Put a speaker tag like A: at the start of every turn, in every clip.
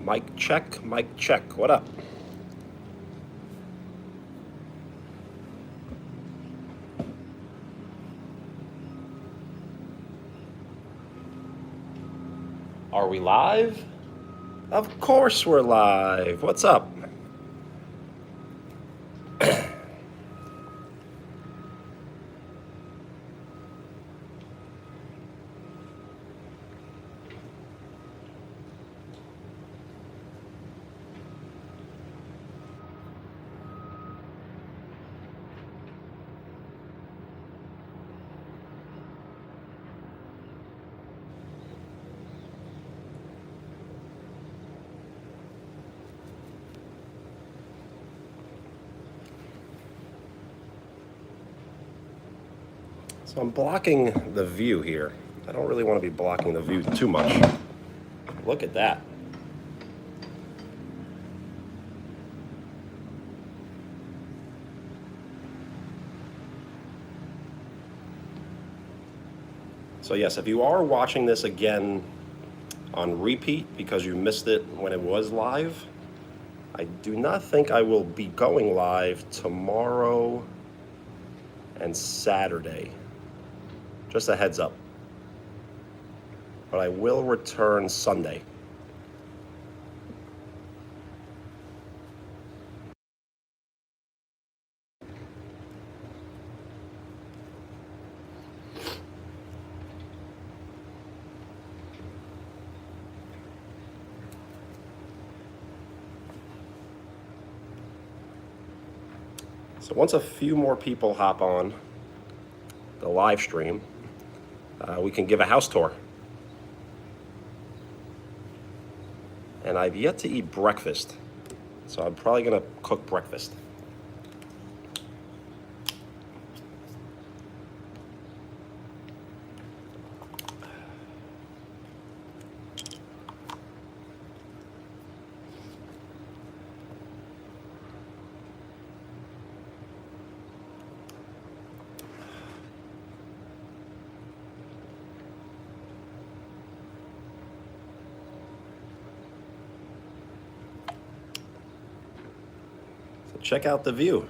A: Mic check, mic check. What up? Are we live? Of course we're live. What's up? So I'm blocking the view here. I don't really want to be blocking the view too much. Look at that. So yes, if you are watching this again on repeat because you missed it when it was live, I do not think I will be going live tomorrow and Saturday. Just a heads up. But I will return Sunday. So once a few more people hop on the live stream, we can give a house tour. And I've yet to eat breakfast, so I'm probably gonna cook breakfast. Check out the view.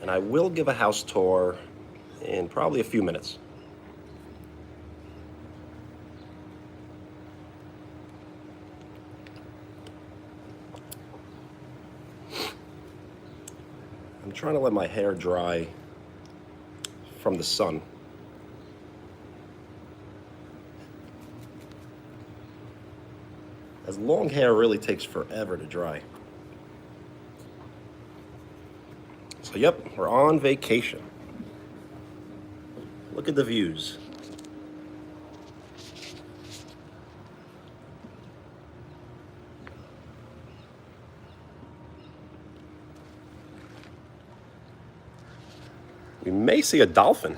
A: And I will give a house tour in probably a few minutes. I'm trying to let my hair dry from the sun. As long hair really takes forever to dry. So yep, we're on vacation. Look at the views. We may see a dolphin.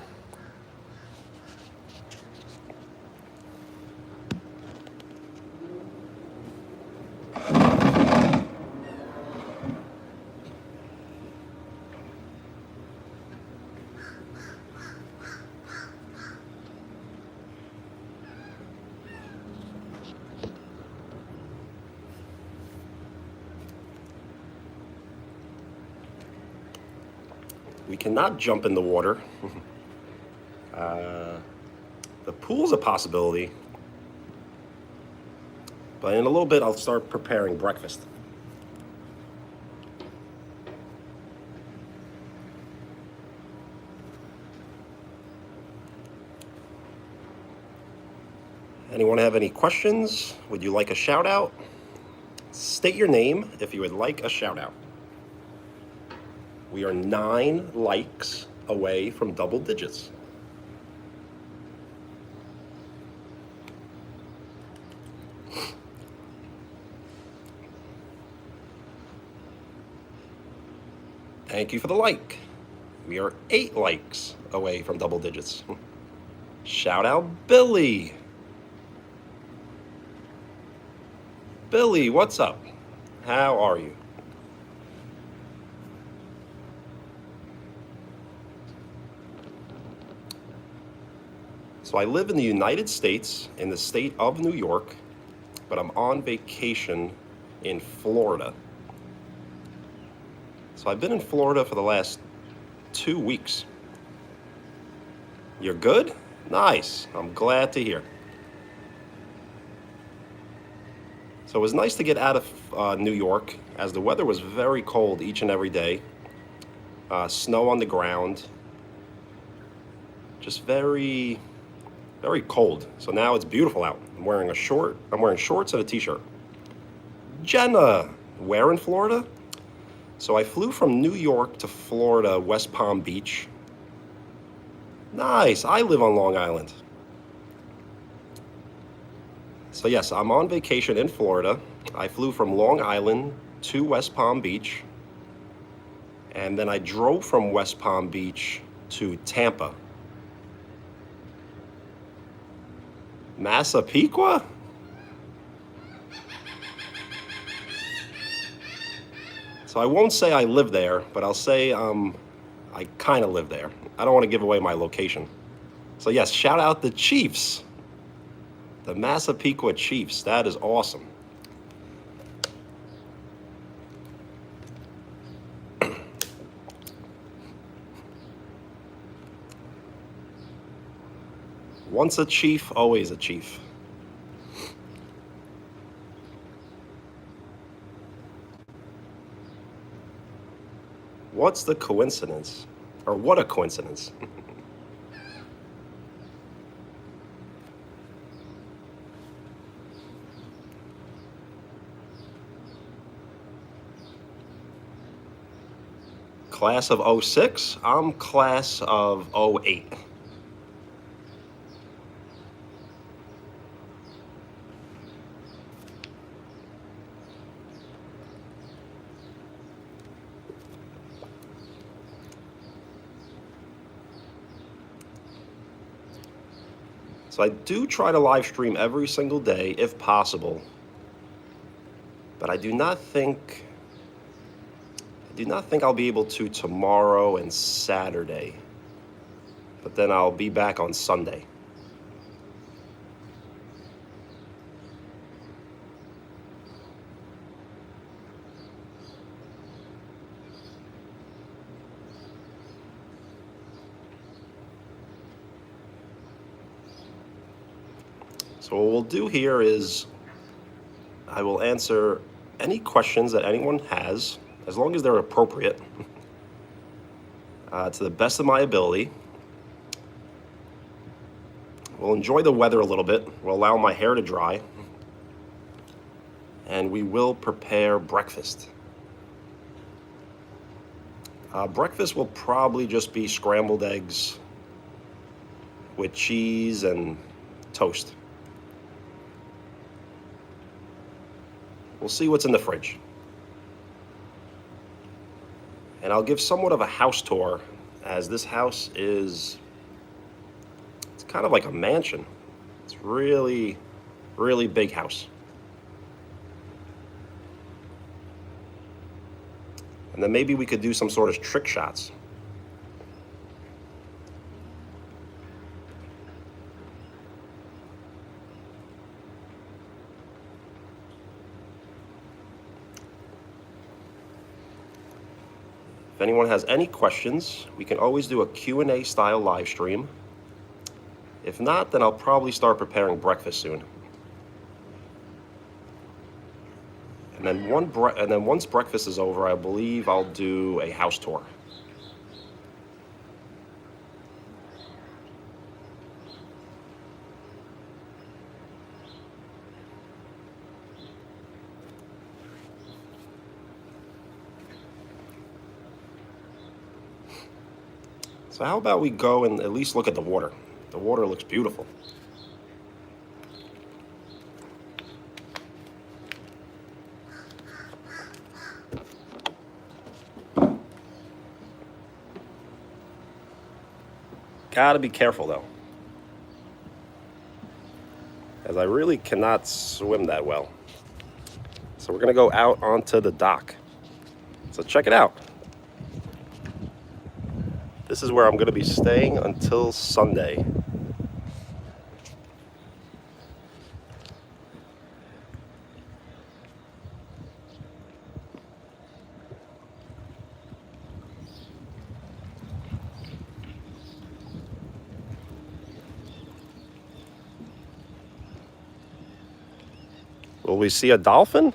A: We cannot jump in the water. The pool's a possibility. But in a little bit, I'll start preparing breakfast. Anyone have any questions? Would you like a shout out? State your name if you would like a shout out. We are 9 likes away from double digits. Thank you for the like. We are 8 likes away from double digits. Shout out Billy. Billy, what's up? How are you? So I live in the United States, in the state of New York, but I'm on vacation in Florida. So I've been in Florida for the last 2 weeks. You're good? Nice. I'm glad to hear. So it was nice to get out of New York, as the weather was very cold each and every day. Snow on the ground. Just very, very cold. So now it's beautiful out. I'm wearing shorts and a t-shirt. Jenna, where in Florida? So I flew from New York to Florida, West Palm Beach. Nice, I live on Long Island. So yes, I'm on vacation in Florida. I flew from Long Island to West Palm Beach. And then I drove from West Palm Beach to Tampa. Massapequa? So I won't say I live there, but I'll say I kind of live there. I don't want to give away my location. So yes, shout out the Chiefs. The Massapequa Chiefs. That is awesome. Once a chief, always a chief. What's the coincidence? Or what a coincidence. Class of 06? I'm class of 08. So I do try to live stream every single day if possible, but I do not think I'll be able to tomorrow and Saturday, but then I'll be back on Sunday. So what we'll do here is I will answer any questions that anyone has, as long as they're appropriate, to the best of my ability. We'll enjoy the weather a little bit. We'll allow my hair to dry. And we will prepare breakfast. Breakfast will probably just be scrambled eggs with cheese and toast. We'll see what's in the fridge. And I'll give somewhat of a house tour, as this house it's kind of like a mansion. It's really, really big house. And then maybe we could do some sort of trick shots. If anyone has any questions, we can always do a Q&A style live stream. If not, then I'll probably start preparing breakfast soon. And then once breakfast is over, I believe I'll do a house tour. So how about we go and at least look at the water? The water looks beautiful. Gotta be careful though, as I really cannot swim that well. So we're gonna go out onto the dock. So check it out. This is where I'm gonna be staying until Sunday. Will we see a dolphin?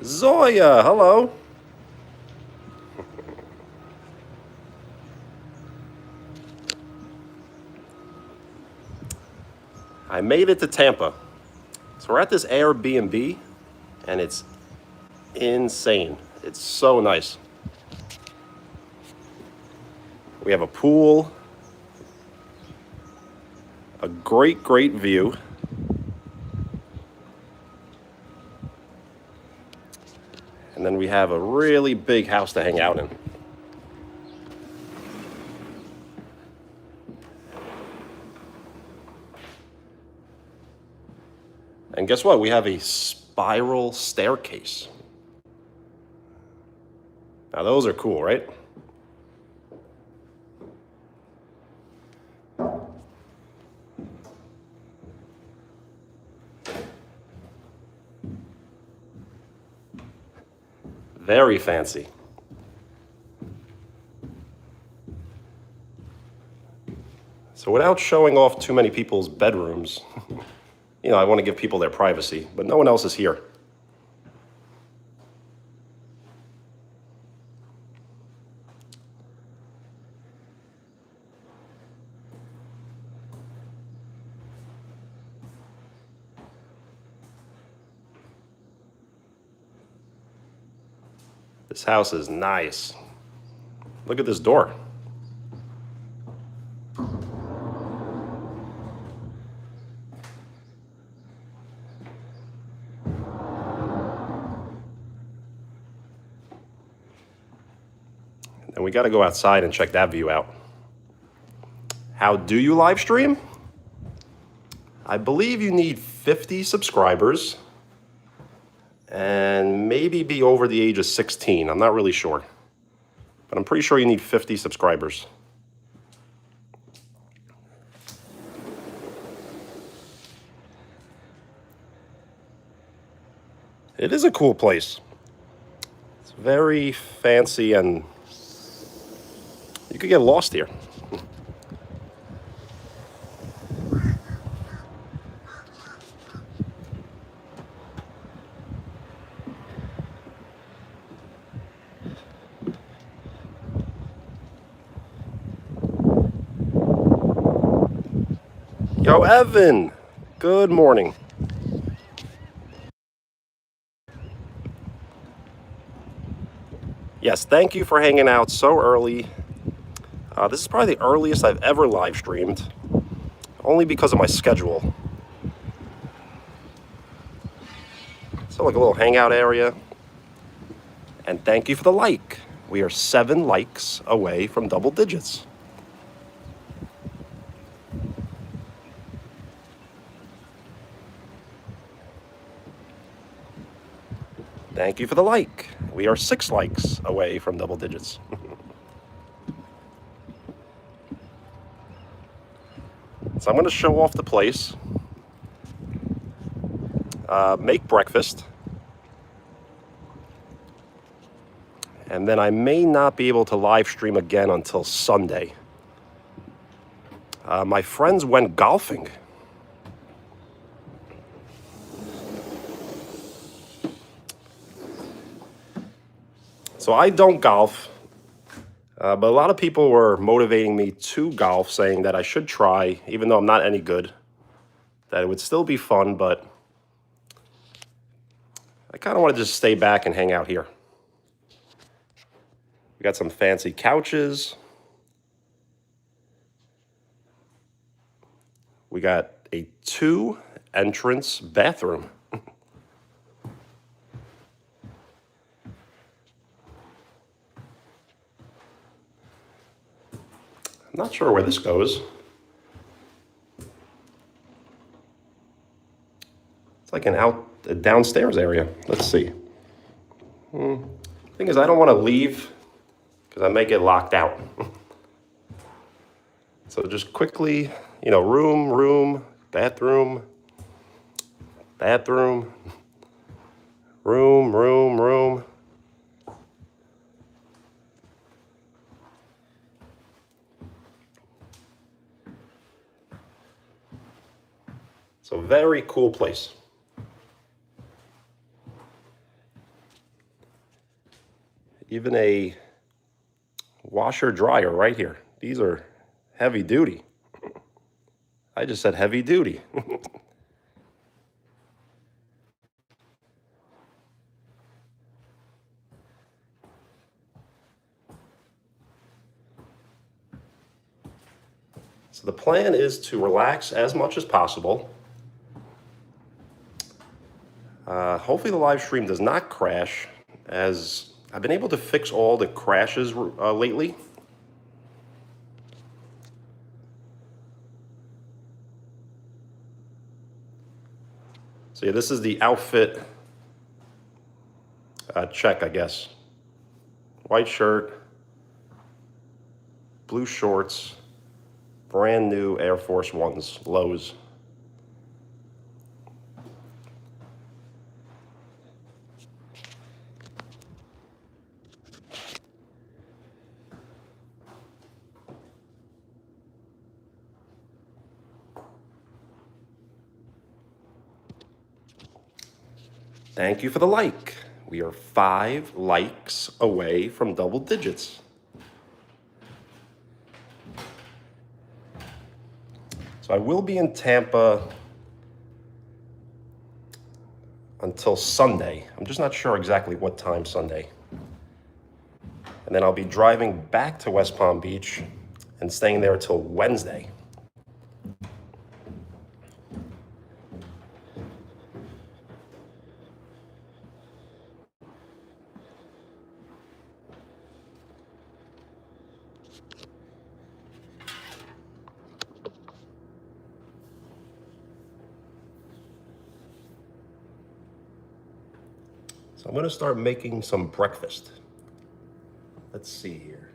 A: Zoya, hello. I made it to Tampa. So we're at this Airbnb, and it's insane. It's so nice. We have a pool, a great, great view. And then we have a really big house to hang out in. And guess what? We have a spiral staircase. Now those are cool, right? Very fancy. So without showing off too many people's bedrooms, I want to give people their privacy, but no one else is here. This house is nice. Look at this door. And we got to go outside and check that view out. How do you live stream? I believe you need 50 subscribers and maybe be over the age of 16. I'm not really sure, but I'm pretty sure you need 50 subscribers. It is a cool place. It's very fancy and you could get lost here. Yo, Evan, good morning. Yes, thank you for hanging out so early. This is probably the earliest I've ever live streamed, only because of my schedule. So like a little hangout area. And thank you for the like. We are 7 likes away from double digits. Thank you for the like. We are 6 likes away from double digits. So I'm going to show off the place, make breakfast, And then I may not be able to live stream again until Sunday. My friends went golfing. So I don't golf, but a lot of people were motivating me to golf, saying that I should try, even though I'm not any good, that it would still be fun, but I kind of want to just stay back and hang out here. We got some fancy couches. We got a 2-entrance bathroom. I'm not sure where this goes. It's like a downstairs area. Let's see. Thing is, I don't want to leave because I may get locked out. So just quickly, room, bathroom, room. So very cool place. Even a washer dryer right here. These are heavy duty. I just said heavy duty. So the plan is to relax as much as possible. Hopefully the live stream does not crash, as I've been able to fix all the crashes lately. So yeah, this is the outfit check, I guess. White shirt, blue shorts, brand new Air Force Ones, Lows. Thank you for the like. We are 5 likes away from double digits. So I will be in Tampa until Sunday. I'm just not sure exactly what time Sunday. And then I'll be driving back to West Palm Beach and staying there till Wednesday. So I'm gonna start making some breakfast. Let's see here.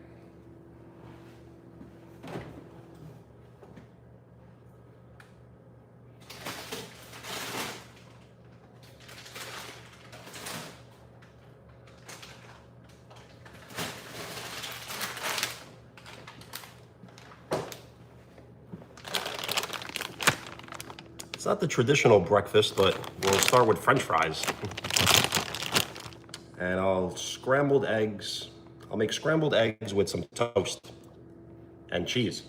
A: It's not the traditional breakfast, but we'll start with French fries. And I'll make scrambled eggs with some toast and cheese.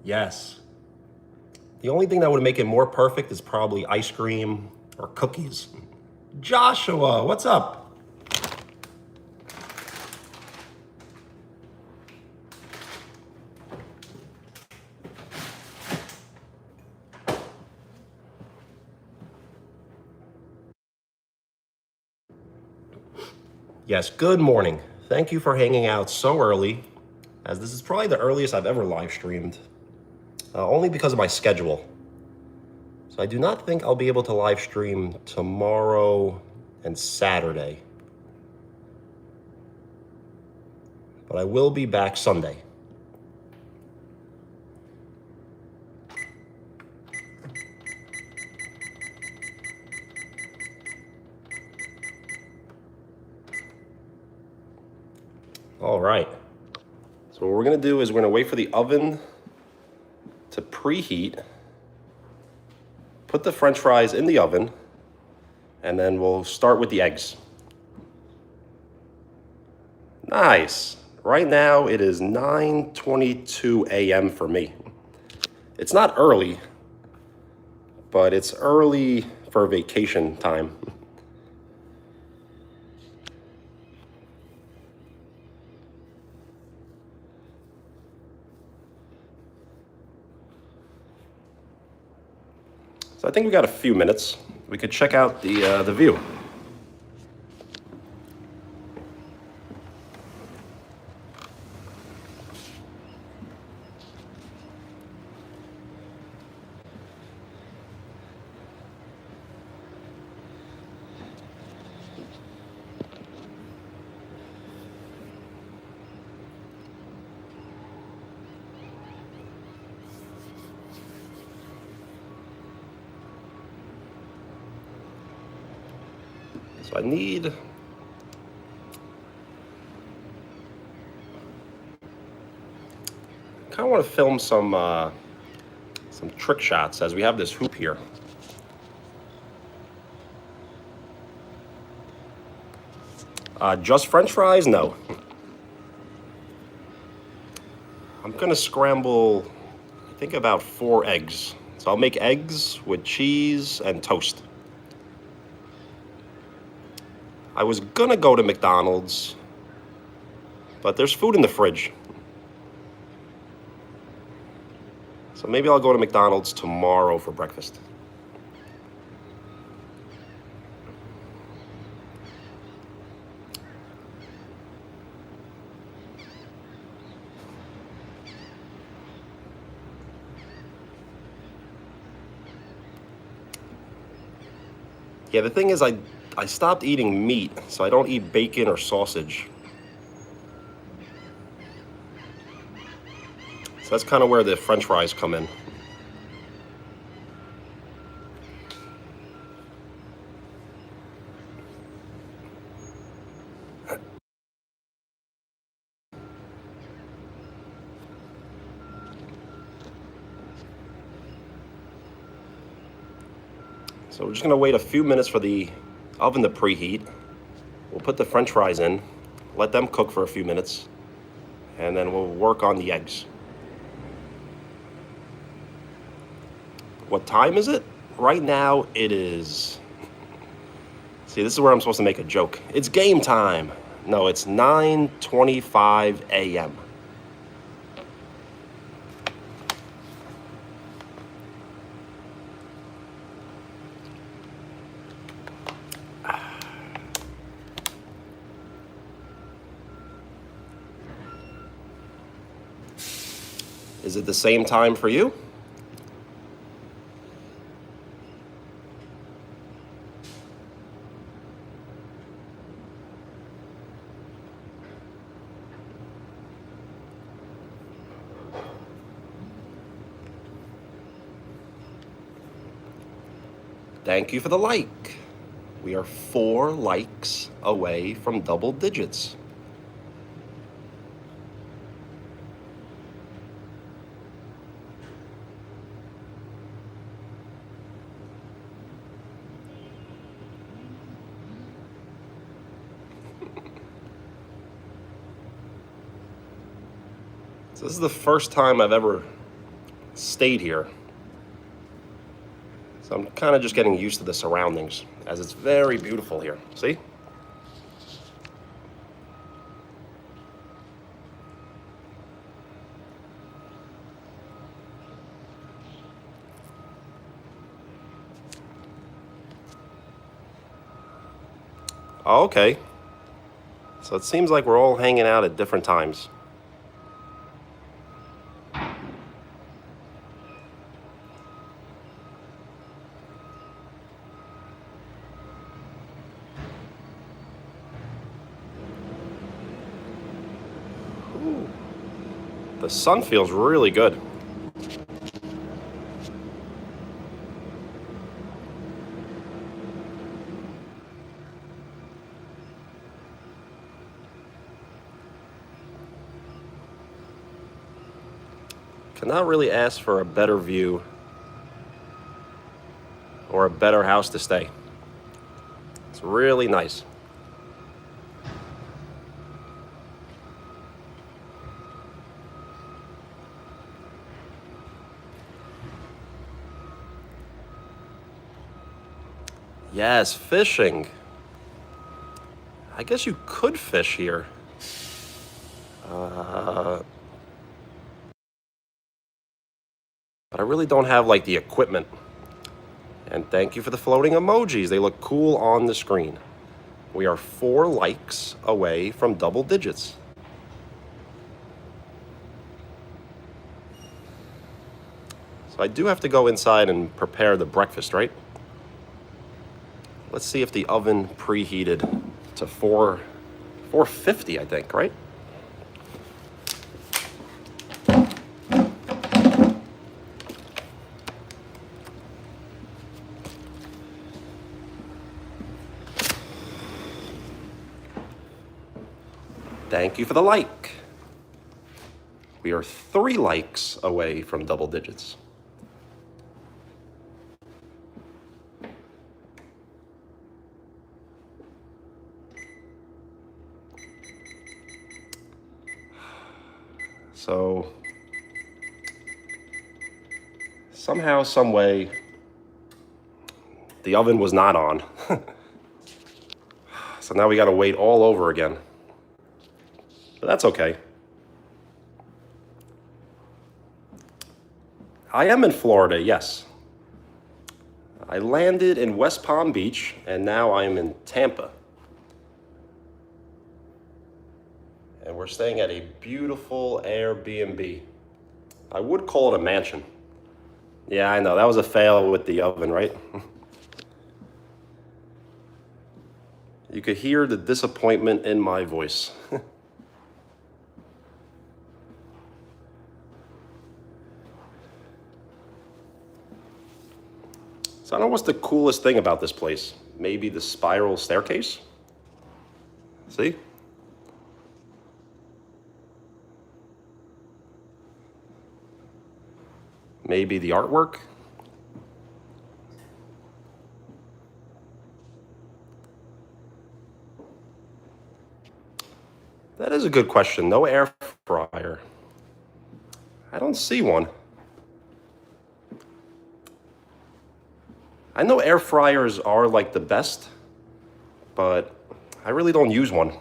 A: Yes. The only thing that would make it more perfect is probably ice cream or cookies. Joshua, what's up? Yes, good morning. Thank you for hanging out so early, as this is probably the earliest I've ever live streamed, only because of my schedule. So I do not think I'll be able to live stream tomorrow and Saturday, but I will be back Sunday. All right. So what we're gonna do is we're gonna wait for the oven to preheat, put the French fries in the oven, and then we'll start with the eggs. Nice. Right now it is 9:22 a.m. for me. It's not early, but it's early for vacation time. So I think we got a few minutes. We could check out the view. So I need kind of want to film some trick shots as we have this hoop here. Just French fries? No. I'm gonna scramble, I think about 4 eggs. So I'll make eggs with cheese and toast. I was gonna go to McDonald's, but there's food in the fridge. So maybe I'll go to McDonald's tomorrow for breakfast. Yeah, the thing is I stopped eating meat, so I don't eat bacon or sausage. So that's kind of where the French fries come in. So we're just gonna wait a few minutes for the oven to preheat. We'll put the French fries in, let them cook for a few minutes, and then we'll work on the eggs. What time is it? Right now it is, see, this is where I'm supposed to make a joke. It's game time. No, it's 9:25 a.m. Is it the same time for you? Thank you for the like. We are 4 likes away from double digits. So this is the first time I've ever stayed here. So I'm kind of just getting used to the surroundings, as it's very beautiful here. See? Oh, okay. So it seems like we're all hanging out at different times. The sun feels really good. Cannot really ask for a better view or a better house to stay. It's really nice. Yes, fishing. I guess you could fish here. But I really don't have like the equipment. And thank you for the floating emojis. They look cool on the screen. We are 4 likes away from double digits. So I do have to go inside and prepare the breakfast, right? Let's see if the oven preheated to 450, I think, right? Thank you for the like. We are 3 likes away from double digits. So somehow, some way, the oven was not on. So now we got to wait all over again. But that's okay. I am in Florida, yes. I landed in West Palm Beach, and now I'm in Tampa. And we're staying at a beautiful Airbnb. I would call it a mansion. Yeah, I know, that was a fail with the oven, right? You could hear the disappointment in my voice. So I don't know what's the coolest thing about this place. Maybe the spiral staircase? See? Maybe the artwork? That is a good question. No air fryer. I don't see one. I know air fryers are like the best, but I really don't use one.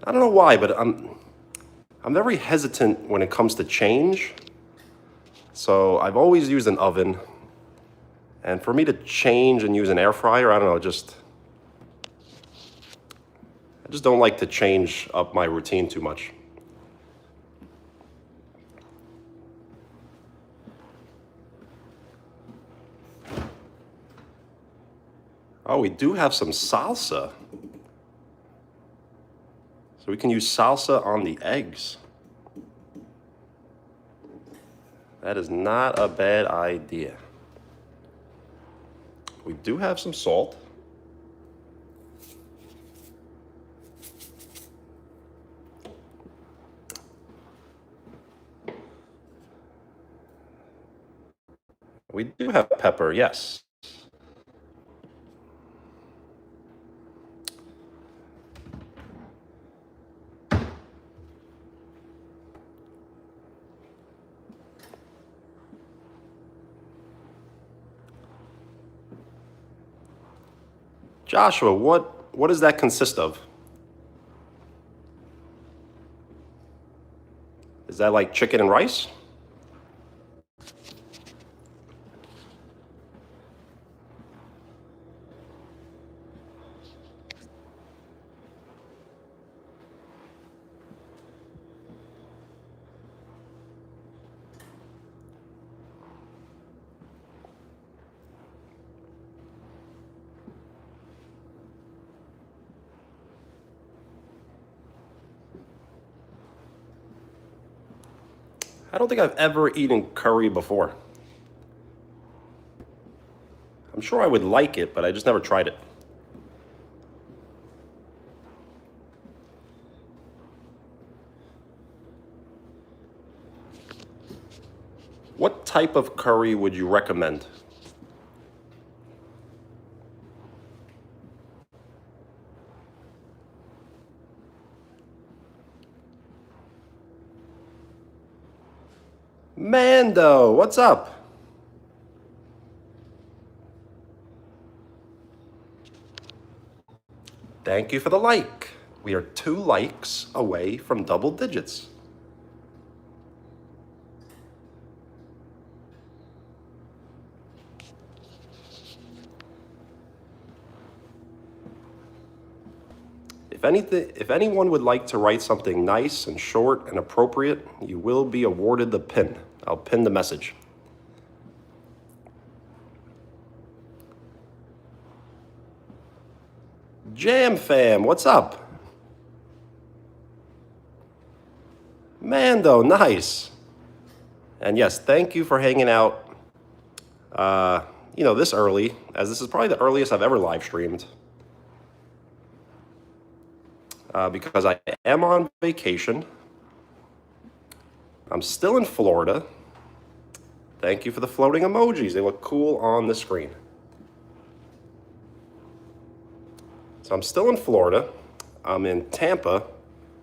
A: I don't know why, but I'm very hesitant when it comes to change. So I've always used an oven. And for me to change and use an air fryer, I don't know, I just don't like to change up my routine too much. Oh, we do have some salsa. So we can use salsa on the eggs. That is not a bad idea. We do have some salt. We do have pepper, yes. Joshua, what does that consist of? Is that like chicken and rice? I don't think I've ever eaten curry before. I'm sure I would like it, but I just never tried it. What type of curry would you recommend? Mando, what's up? Thank you for the like. We are 2 likes away from double digits. If anyone would like to write something nice and short and appropriate, you will be awarded the pin. I'll pin the message. Jam fam, what's up? Mando, nice. And yes, thank you for hanging out, this early, as this is probably the earliest I've ever live streamed. Because I am on vacation. I'm still in Florida. Thank you for the floating emojis. They look cool on the screen. So I'm still in Florida. I'm in Tampa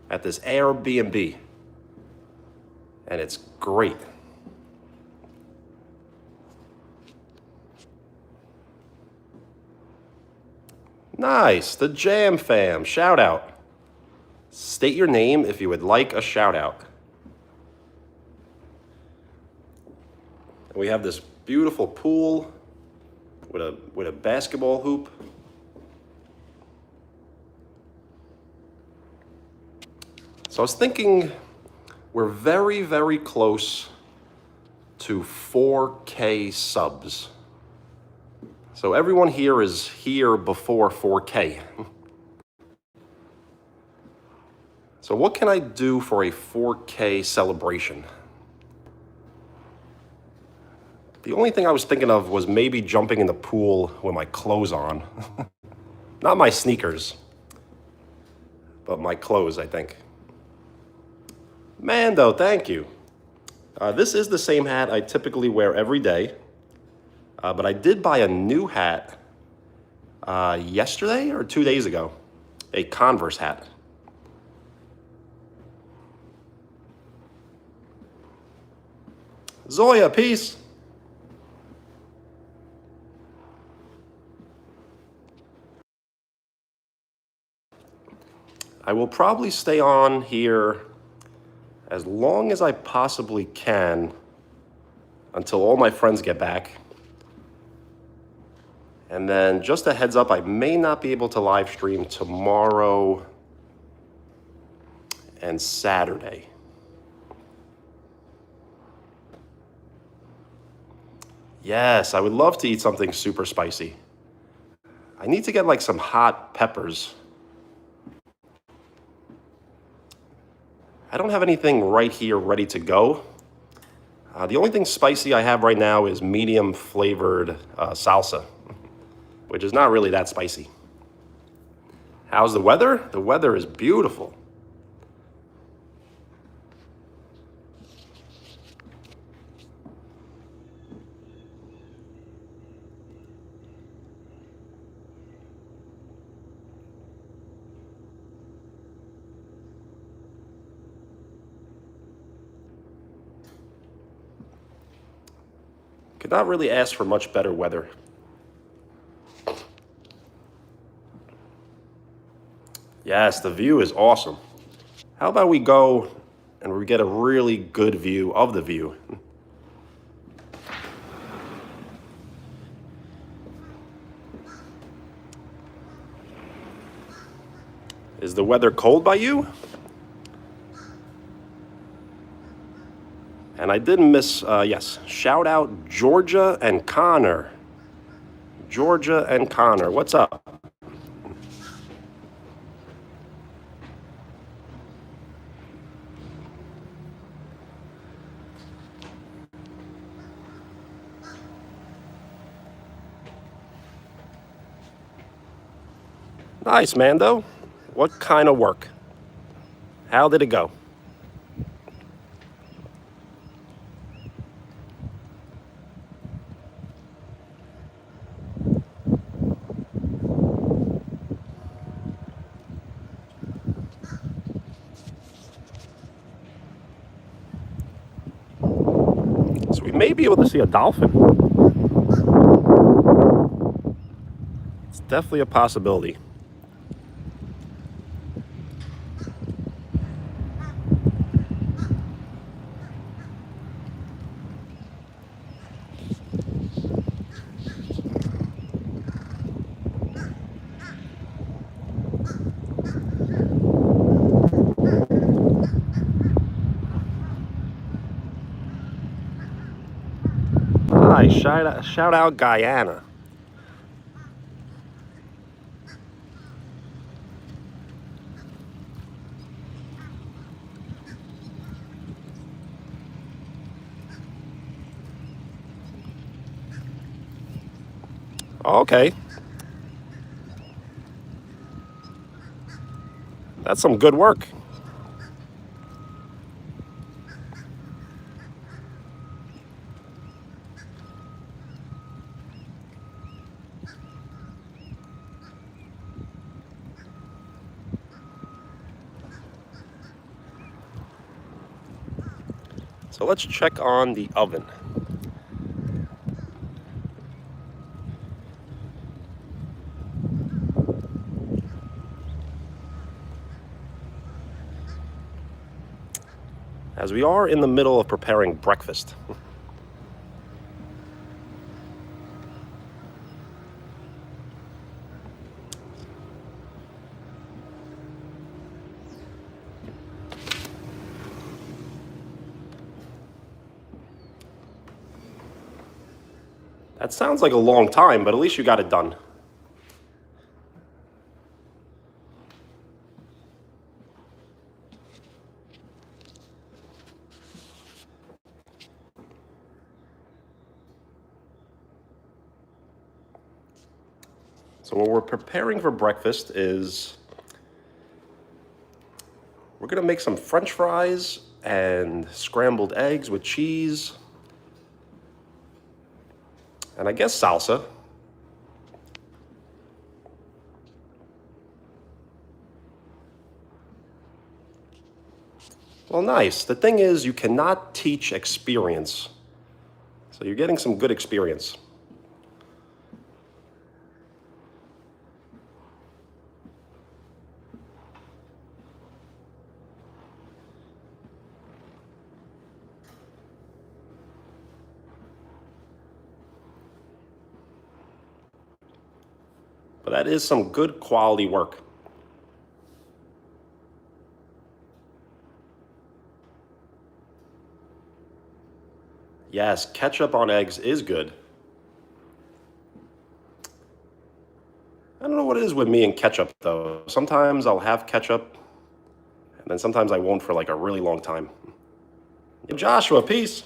A: at this Airbnb. And it's great. Nice, the Jam fam, shout out. State your name if you would like a shout out. We have this beautiful pool with a basketball hoop. So I was thinking we're very, very close to 4K subs. So everyone here is here before 4K. So what can I do for a 4K celebration? The only thing I was thinking of was maybe jumping in the pool with my clothes on. Not my sneakers, but my clothes, I think. Mando, thank you. This is the same hat I typically wear every day, but I did buy a new hat yesterday or 2 days ago, a Converse hat. Zoya, peace. I will probably stay on here as long as I possibly can until all my friends get back. And then just a heads up, I may not be able to live stream tomorrow and Saturday. Yes, I would love to eat something super spicy. I need to get like some hot peppers. I don't have anything right here ready to go. The only thing spicy I have right now is medium flavored salsa, which is not really that spicy. How's the weather? The weather is beautiful. Could not really ask for much better weather. Yes, the view is awesome. How about we go and we get a really good view of the view? Is the weather cold by you? And I didn't miss, yes, shout out Georgia and Connor. Georgia and Connor, what's up? Nice, Mando. What kind of work? How did it go? So we may be able to see a dolphin. It's definitely a possibility. Nice. Shout out Guyana. Okay. That's some good work. So let's check on the oven. As we are in the middle of preparing breakfast. That sounds like a long time, but at least you got it done. So what we're preparing for breakfast is we're gonna make some French fries and scrambled eggs with cheese, and I guess salsa. Well, nice. The thing is, you cannot teach experience. So you're getting some good experience. But that is some good quality work. Yes, ketchup on eggs is good. I don't know what it is with me and ketchup, though. Sometimes I'll have ketchup, and then sometimes I won't for like a really long time. Joshua, peace.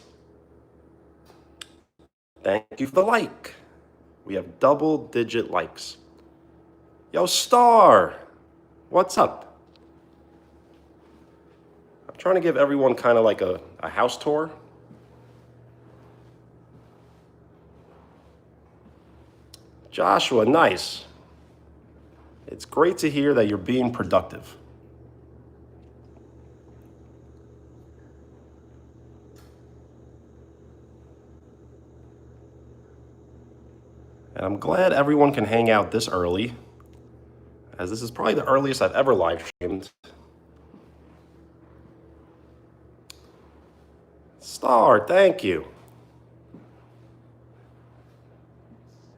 A: Thank you for the like. We have double-digit likes. Yo, Star, what's up? I'm trying to give everyone kind of like a house tour. Joshua, nice. It's great to hear that you're being productive. And I'm glad everyone can hang out this early, as this is probably the earliest I've ever live streamed. Star, thank you.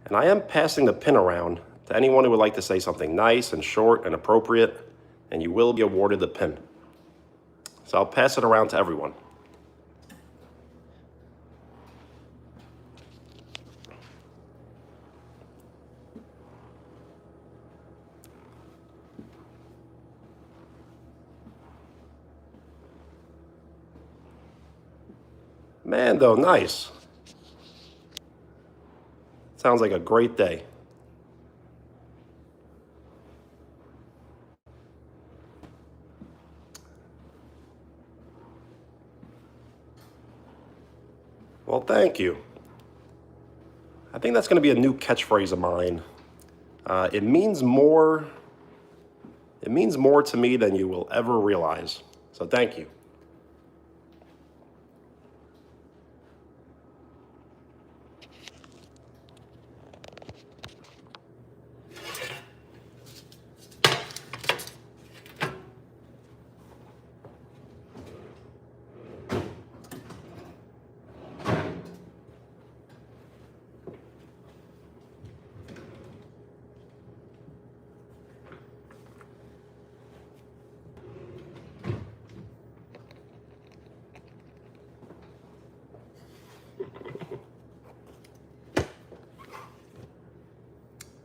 A: And I am passing the pin around to anyone who would like to say something nice and short and appropriate, and you will be awarded the pin. So I'll pass it around to everyone. Mando, nice. Sounds like a great day. Well, thank you. I think that's going to be a new catchphrase of mine. It means more. It means more to me than you will ever realize. So thank you.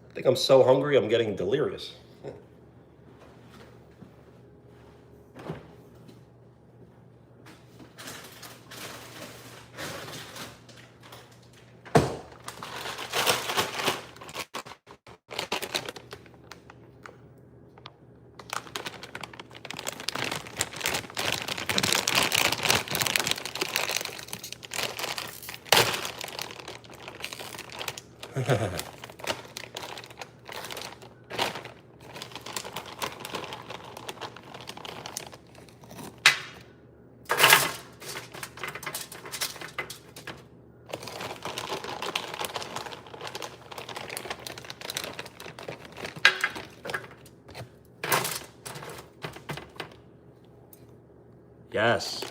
A: I think I'm so hungry, I'm getting delirious. Yes,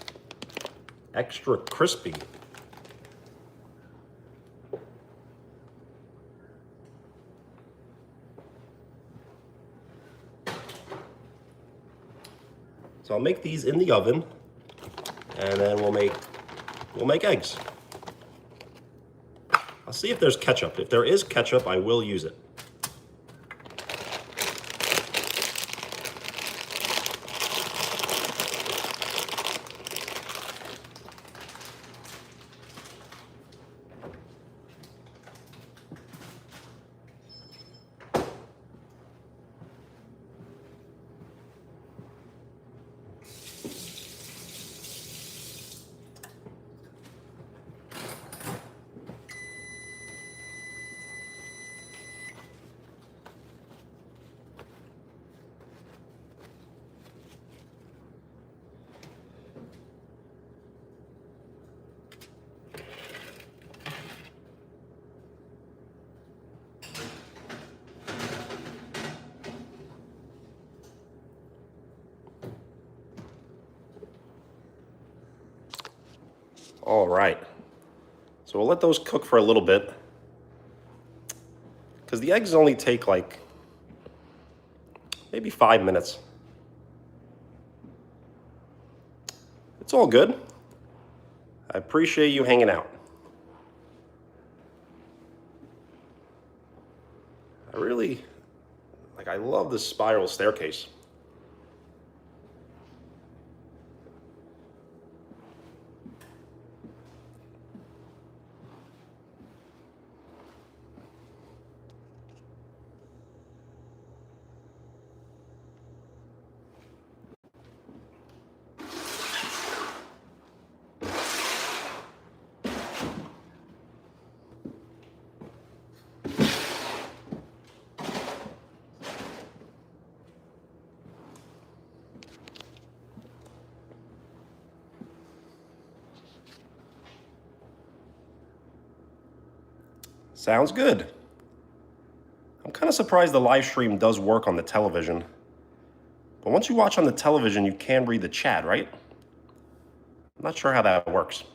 A: extra crispy. So I'll make these in the oven, and then we'll make eggs. I'll see if there's ketchup. If there is ketchup, I will use it. All right. So we'll let those cook for a little bit, because the eggs only take like maybe 5 minutes. It's all good. I appreciate you hanging out. I love this spiral staircase. Sounds good. I'm kind of surprised the live stream does work on the television. But once you watch on the television, you can read the chat, right? I'm not sure how that works.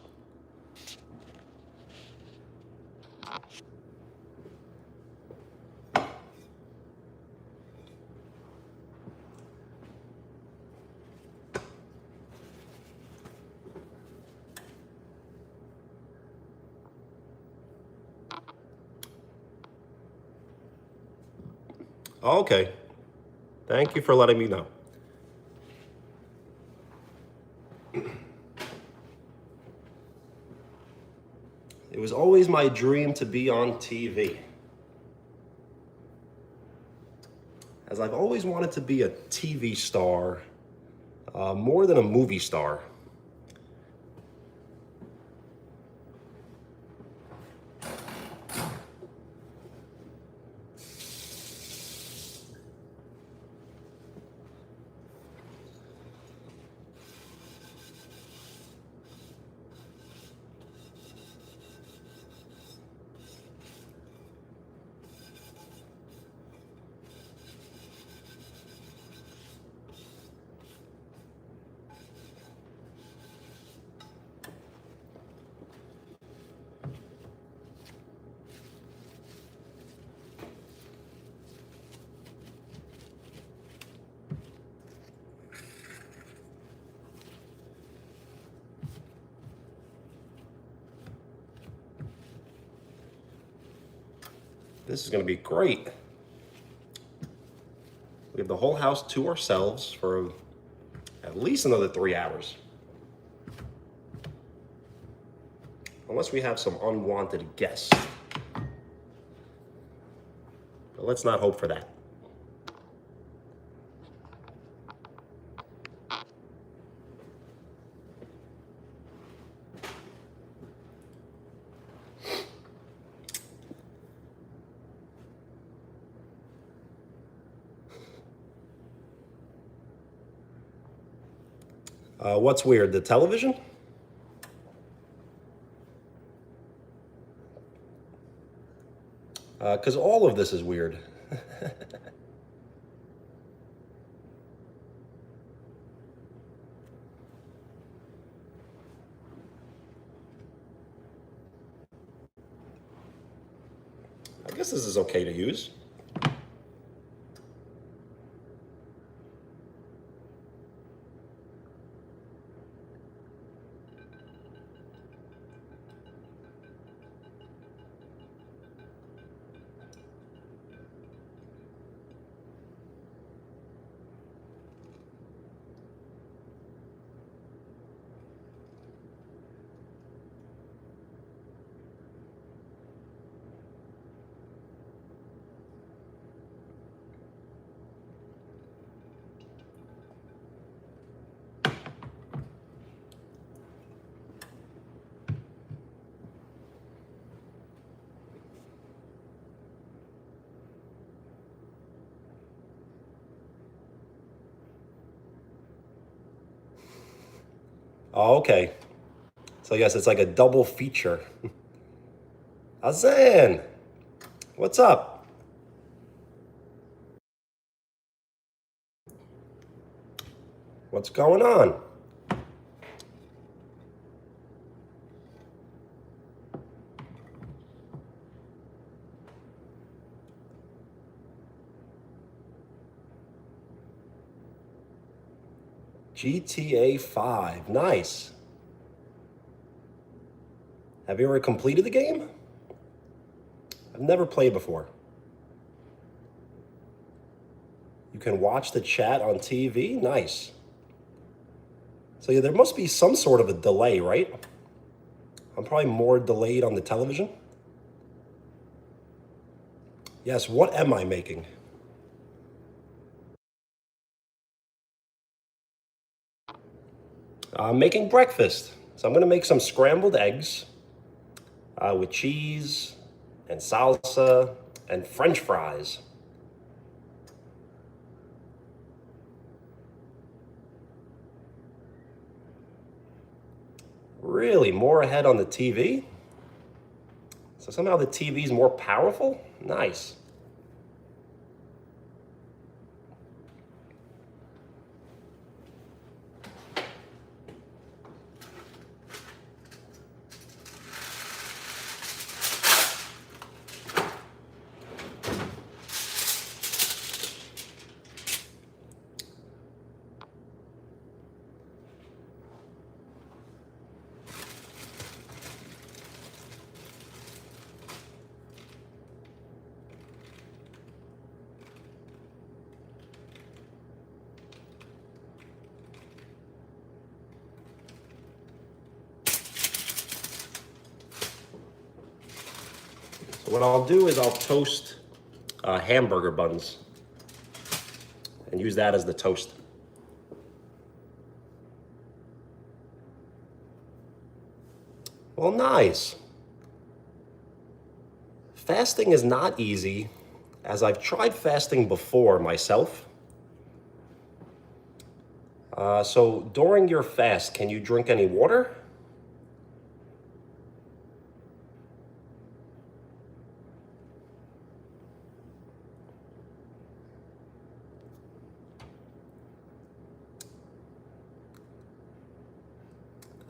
A: Okay. Thank you for letting me know. It was always my dream to be on TV, as I've always wanted to be a TV star, more than a movie star. This is going to be great. We have the whole house to ourselves for at least another 3 hours. Unless we have some unwanted guests. But let's not hope for that. What's weird, the television? Because all of this is weird. I guess this is okay to use. Oh, okay. So I guess it's like a double feature. Azan, what's up? What's going on? GTA 5, nice. Have you ever completed the game? I've never played before. You can watch the chat on TV, nice. So yeah, there must be some sort of a delay, right? I'm probably more delayed on the television. Yes, what am I making? I'm making breakfast. So I'm gonna make some scrambled eggs with cheese and salsa and French fries. Really, more ahead on the TV? So somehow the TV is more powerful? Nice. So what I'll do is I'll toast hamburger buns and use that as the toast. Well, nice. Fasting is not easy, as I've tried fasting before myself. So during your fast, can you drink any water?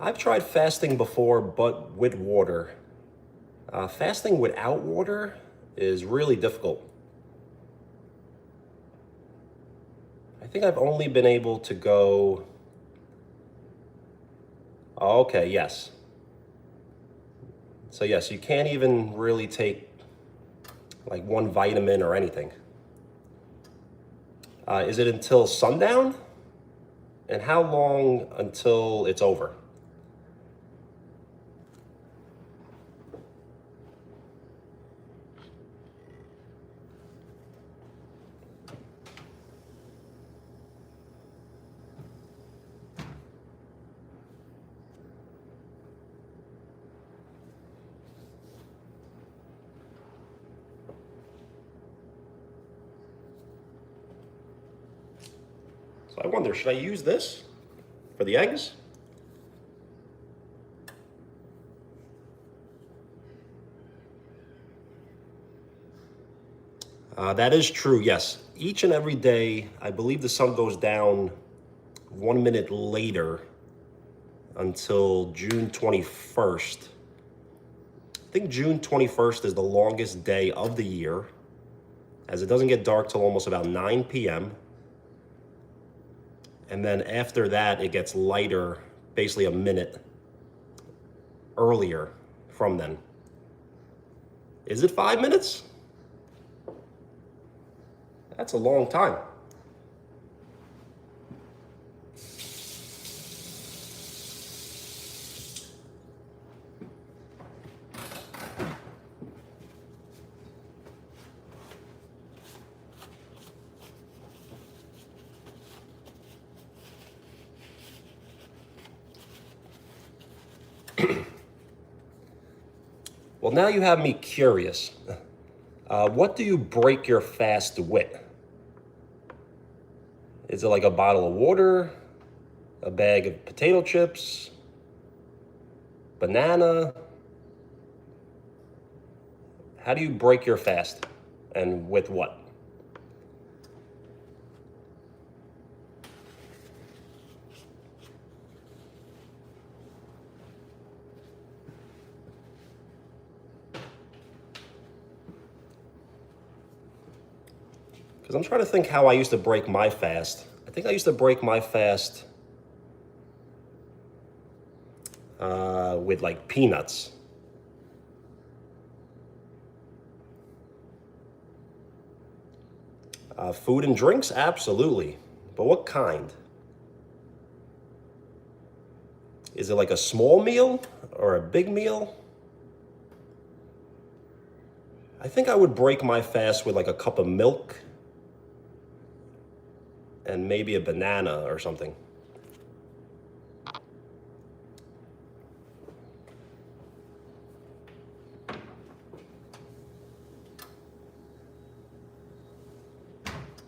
A: I've tried fasting before, but with water. Fasting without water is really difficult. I think I've only been able to go. Oh, okay, yes. So yes, you can't even really take like one vitamin or anything. Is it until sundown? And how long until it's over? So I wonder, should I use this for the eggs? That is true, yes. Each and every day, I believe the sun goes down 1 minute later until June 21st. I think June 21st is the longest day of the year, as it doesn't get dark till almost about 9 p.m. And then after that, it gets lighter, basically a minute earlier from then. Is it 5 minutes? That's a long time. Well, now you have me curious. What do you break your fast with? Is it like a bottle of water, a bag of potato chips, banana? How do you break your fast, and with what? Because I'm trying to think how I used to break my fast. I think I used to break my fast with like peanuts. Food and drinks, absolutely. But what kind? Is it like a small meal or a big meal? I think I would break my fast with like a cup of milk and maybe a banana or something.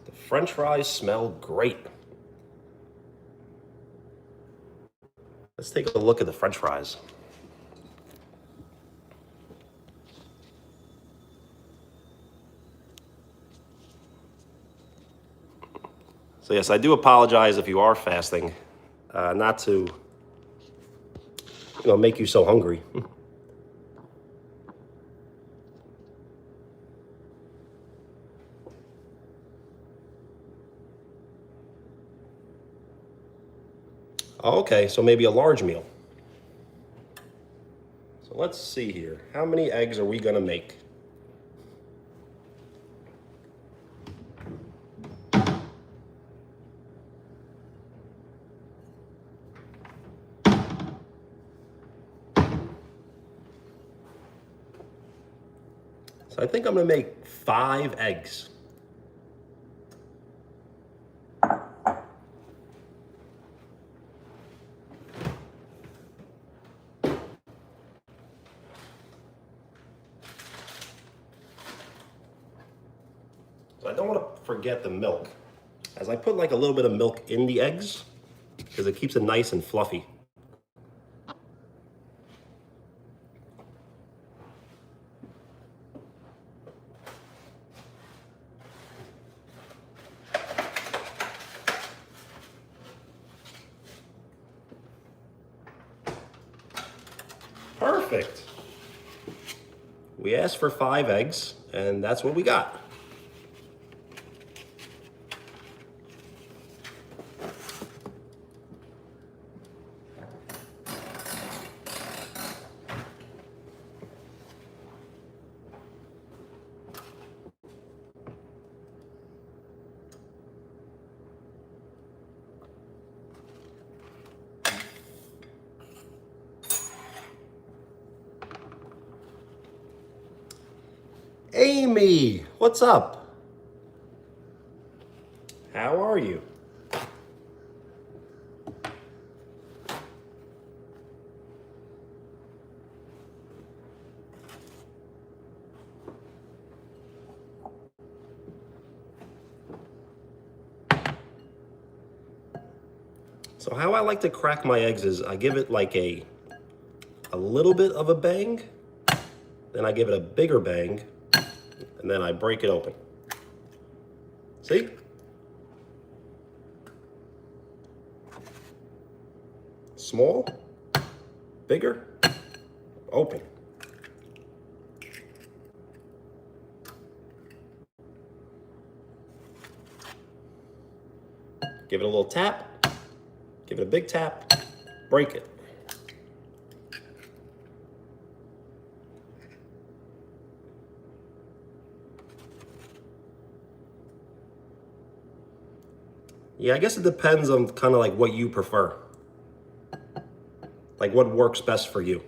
A: The French fries smell great. Let's take a look at the French fries. So yes, I do apologize if you are fasting, not to, make you so hungry. Okay, so maybe a large meal. So let's see here. How many eggs are we gonna make? So I think I'm gonna make 5 eggs. So I don't want to forget the milk, as I put like a little bit of milk in the eggs because it keeps it nice and fluffy. Perfect. We asked for 5 eggs, and that's what we got. Amy, what's up? How are you? So how I like to crack my eggs is I give it like a little bit of a bang, then I give it a bigger bang, and then I break it open. See? Small, bigger, open. Give it a little tap, give it a big tap, break it. Yeah, I guess it depends on kind of like what you prefer. Like what works best for you.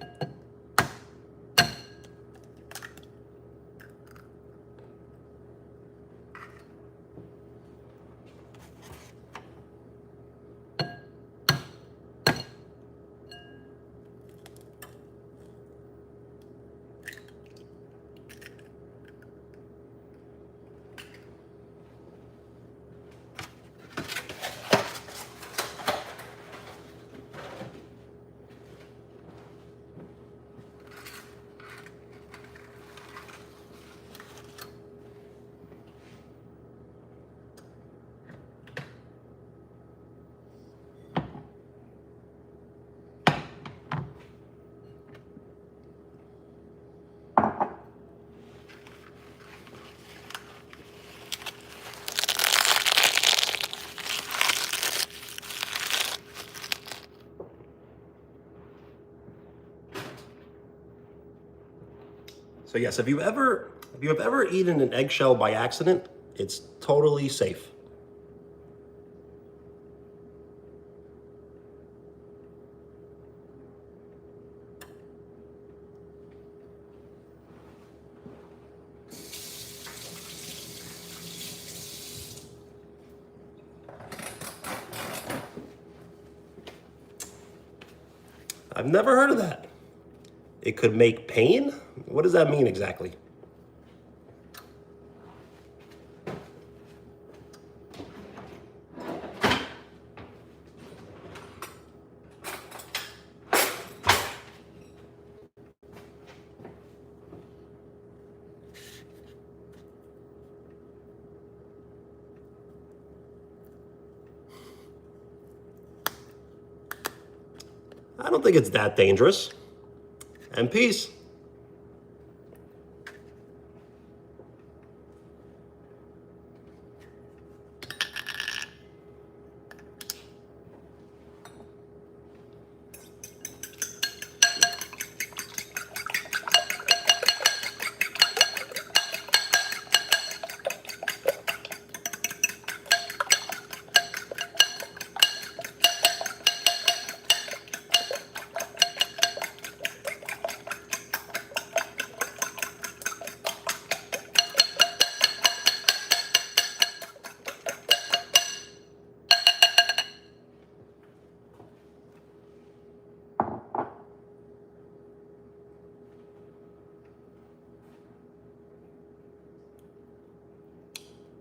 A: So yes, if you have ever eaten an eggshell by accident, it's totally safe. I've never heard of that. It could make pain? What does that mean exactly? I don't think it's that dangerous. And peace.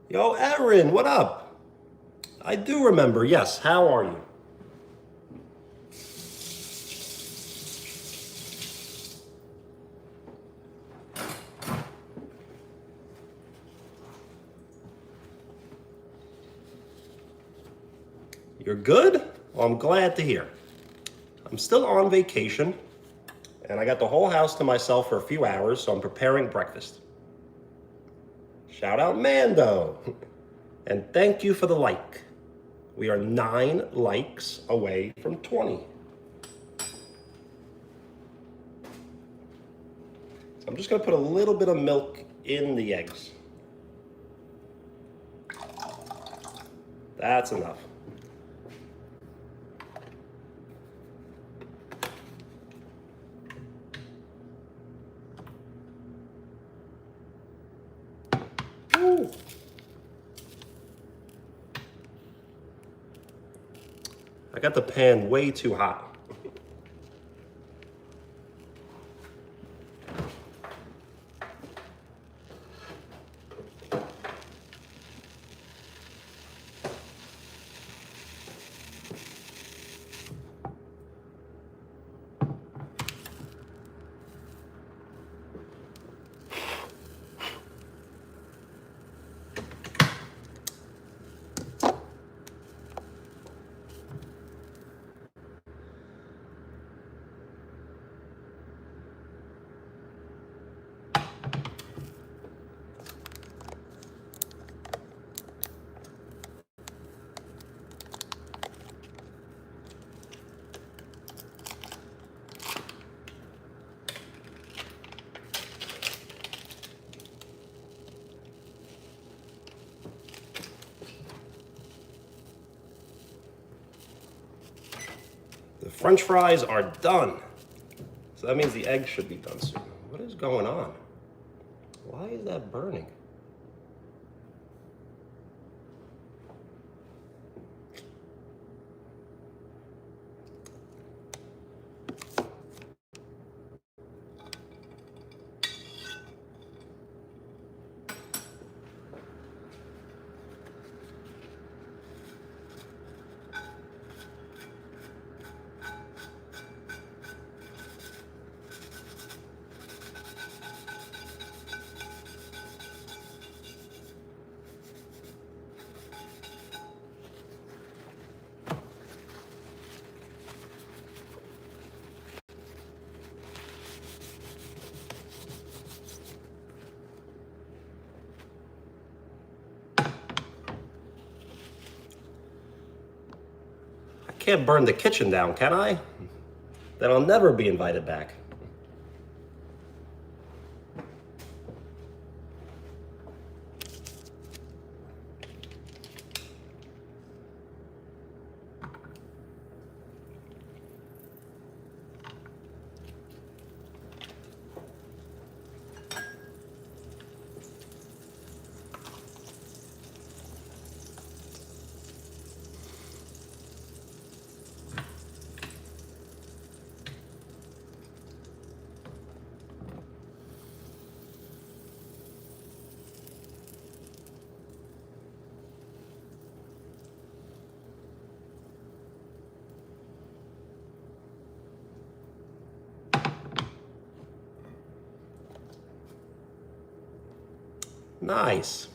A: Yo, Erin, what up? I do remember, yes. How are you? You're good? Well, I'm glad to hear. I'm still on vacation, and I got the whole house to myself for a few hours, so I'm preparing breakfast. Shout out Mando. And thank you for the like. We are 9 likes away from 20. So I'm just gonna put a little bit of milk in the eggs. That's enough. Woo. I got the pan way too hot. The French fries are done. So that means the eggs should be done soon. What is going on? Why is that burning? I can't burn the kitchen down, can I? Then I'll never be invited back. Nice.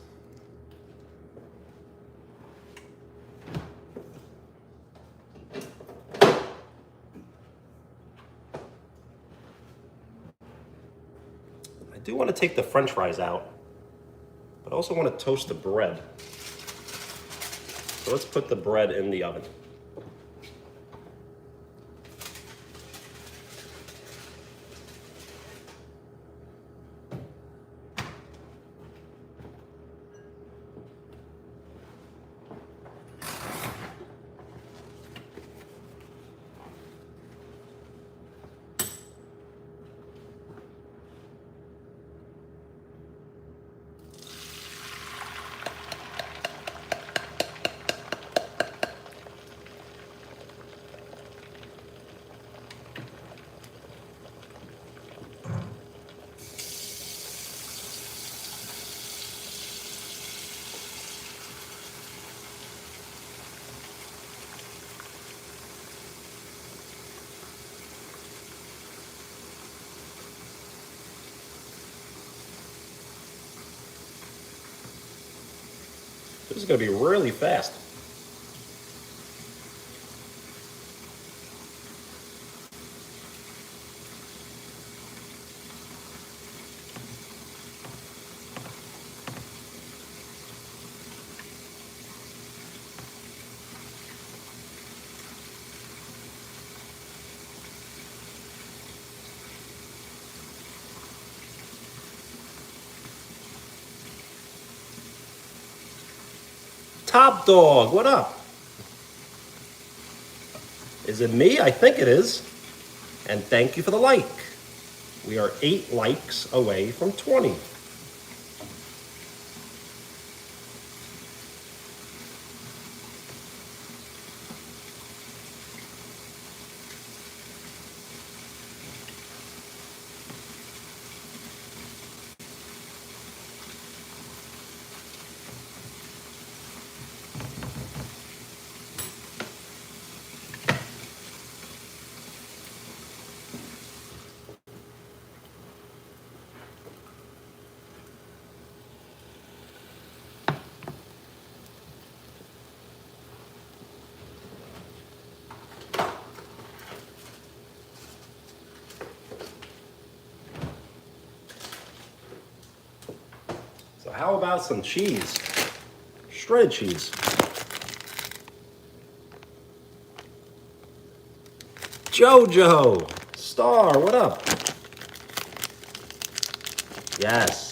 A: I do want to take the French fries out, but I also want to toast the bread. So let's put the bread in the oven. This is going to be really fast. Top Dog, what up? Is it me? I think it is. And thank you for the like. We are 8 likes away from 20. how about some cheese? Shredded cheese. Jojo! Star, what up? Yes.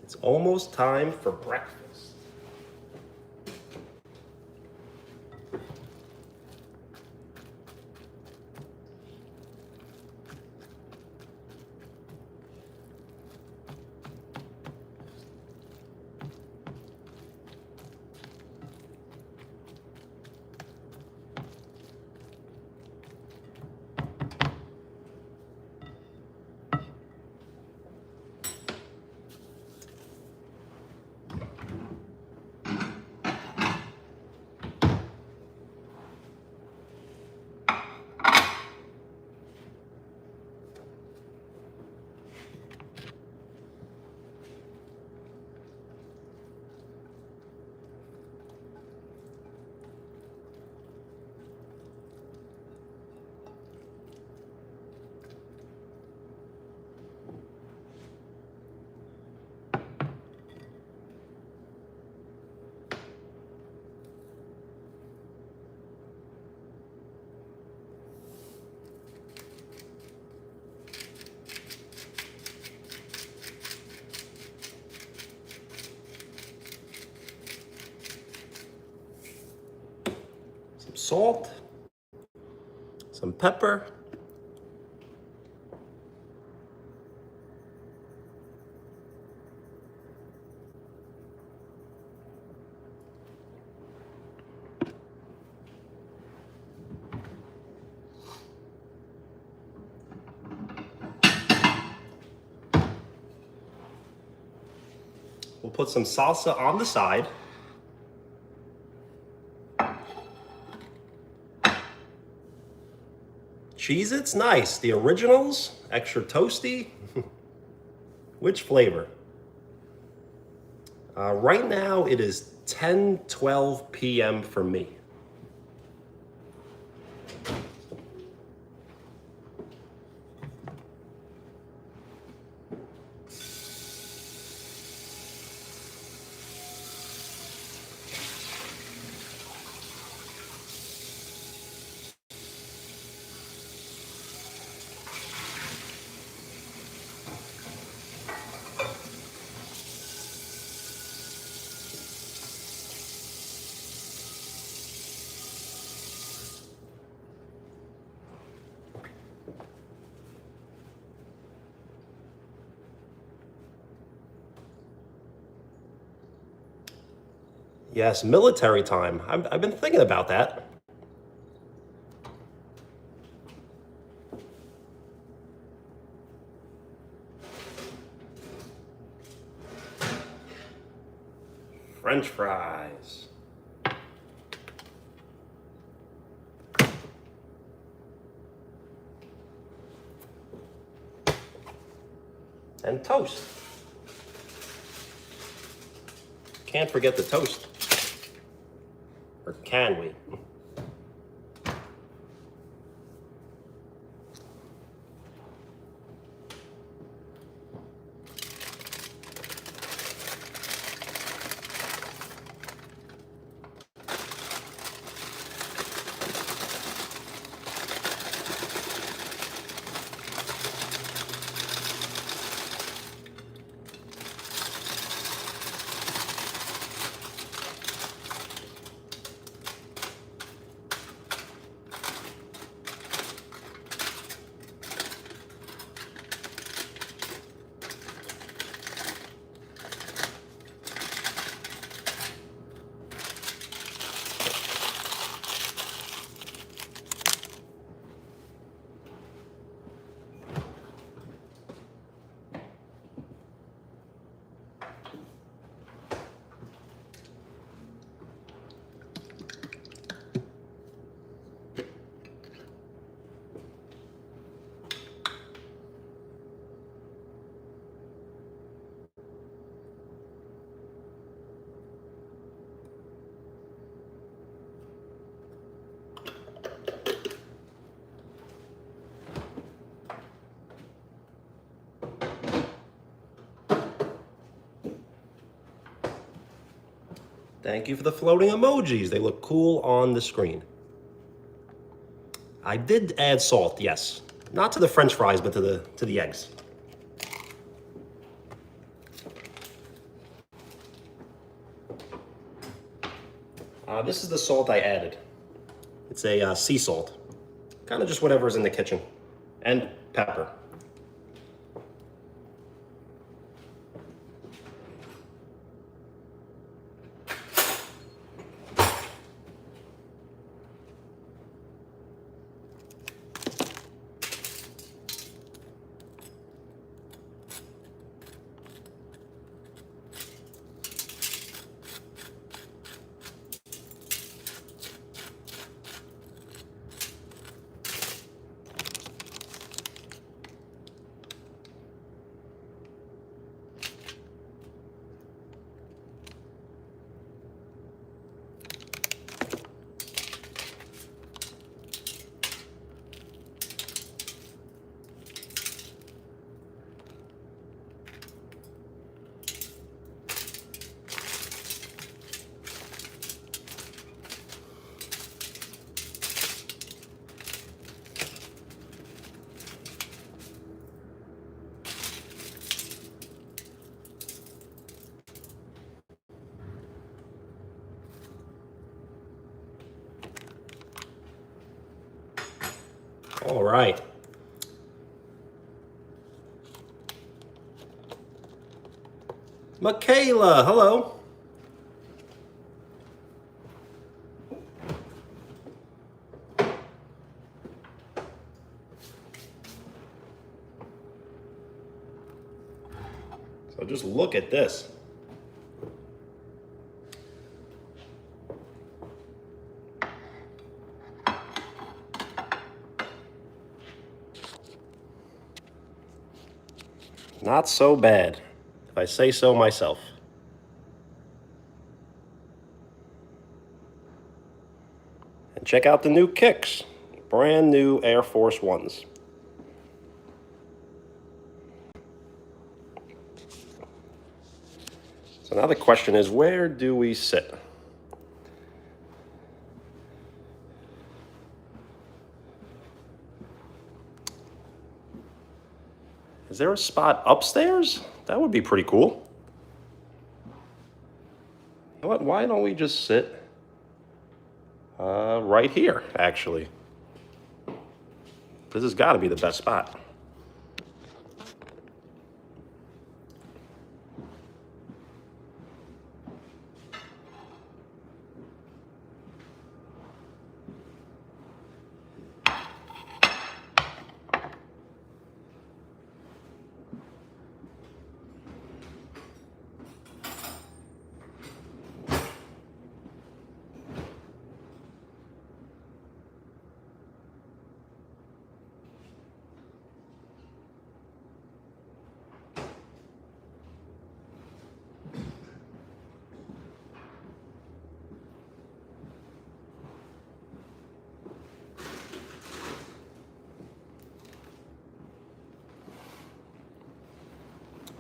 A: It's almost time for breakfast. Some salt, some pepper, we'll put some salsa on the side. Cheez-Its, nice. The originals, extra toasty. Which flavor? Right now it is 10:12 p.m. for me. Yes, military time. I've been thinking about that. French fries. And toast. Can't forget the toast. Or can we? Thank you for the floating emojis. They look cool on the screen. I did add salt, yes. Not to the French fries, but to the eggs. This is the salt I added. It's a sea salt. Kind of just whatever's in the kitchen. And pepper. All right. Michaela, hello. So just look at this. Not so bad, if I say so myself. And check out the new kicks. Brand new Air Force Ones. So now the question is, where do we sit? Is there a spot upstairs? That would be pretty cool. You know what? Why don't we just sit right here, actually? This has got to be the best spot.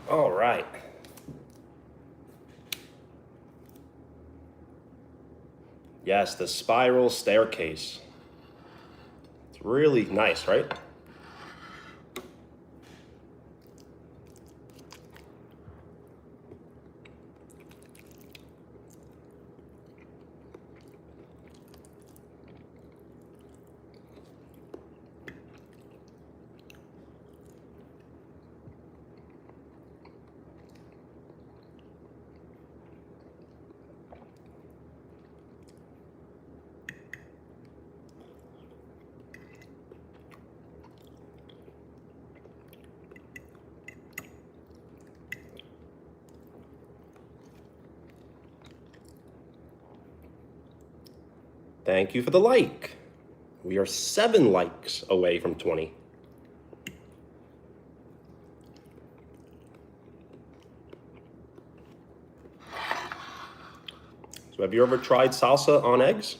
A: All right. Yes, the spiral staircase. It's really nice, right? Thank you for the like. We are 7 likes away from 20. So have you ever tried salsa on eggs?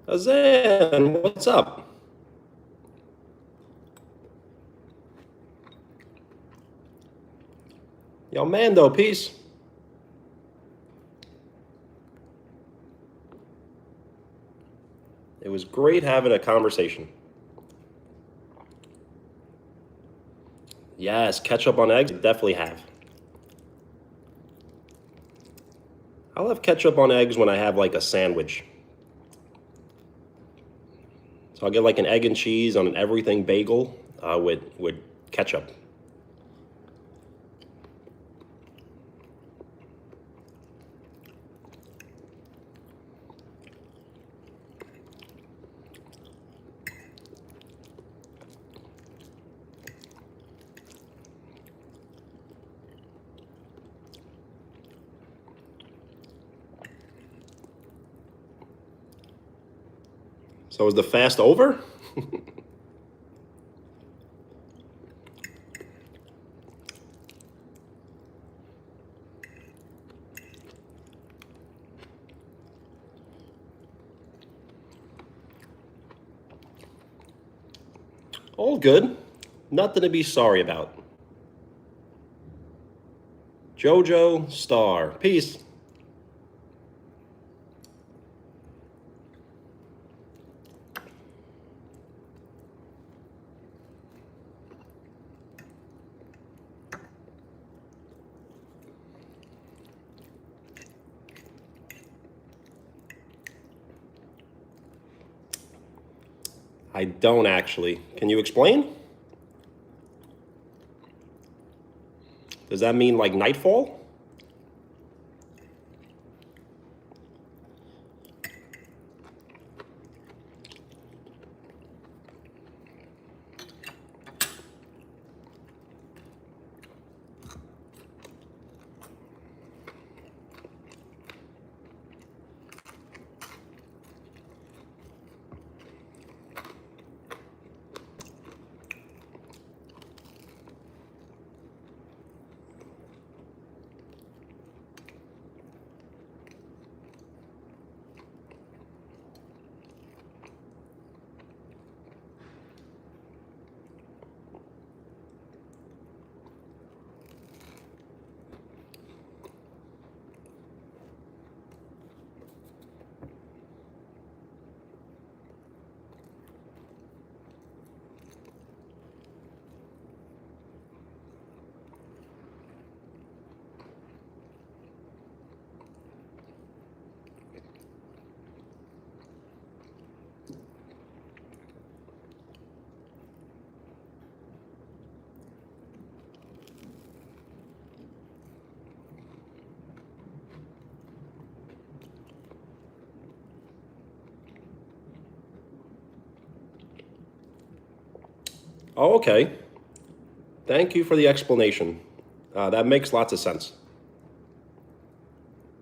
A: Azan, what's up? Yo, Mando, peace. It was great having a conversation. Yes, ketchup on eggs, definitely have. I'll have ketchup on eggs when I have like a sandwich. So I'll get like an egg and cheese on an everything bagel with ketchup. So is the fast over? All good. Nothing to be sorry about. Jojo Star. Peace. I don't actually. Can you explain? Does that mean like nightfall? Oh, okay. Thank you for the explanation. That makes lots of sense.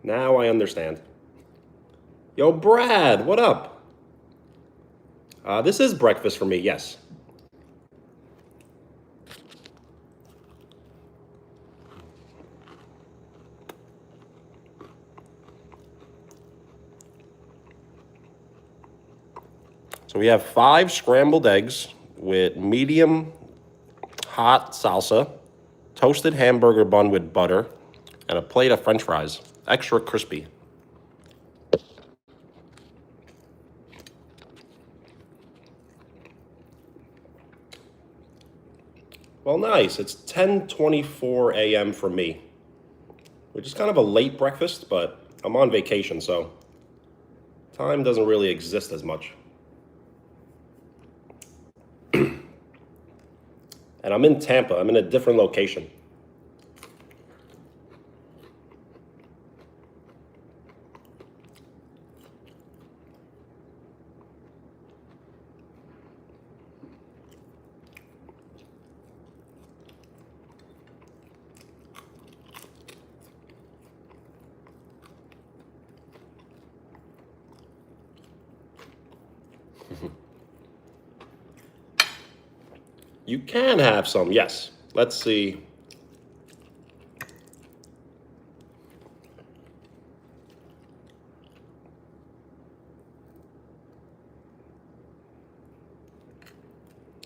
A: Now I understand. Yo, Brad, what up? This is breakfast for me, yes. So we have 5 scrambled eggs with medium hot salsa, toasted hamburger bun with butter, and a plate of french fries, extra crispy. Well, nice. It's 10:24 a.m. for me, which is kind of a late breakfast, but I'm on vacation, so time doesn't really exist as much. And I'm in Tampa. I'm in a different location. You can have some, yes. Let's see.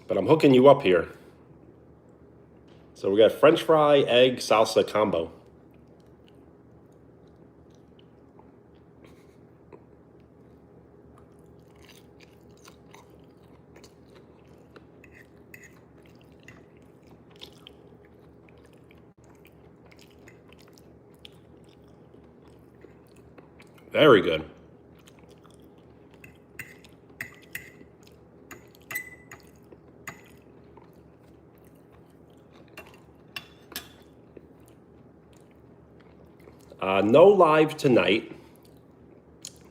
A: but I'm hooking you up here. So we got French fry, egg, salsa combo. Very good. No live tonight.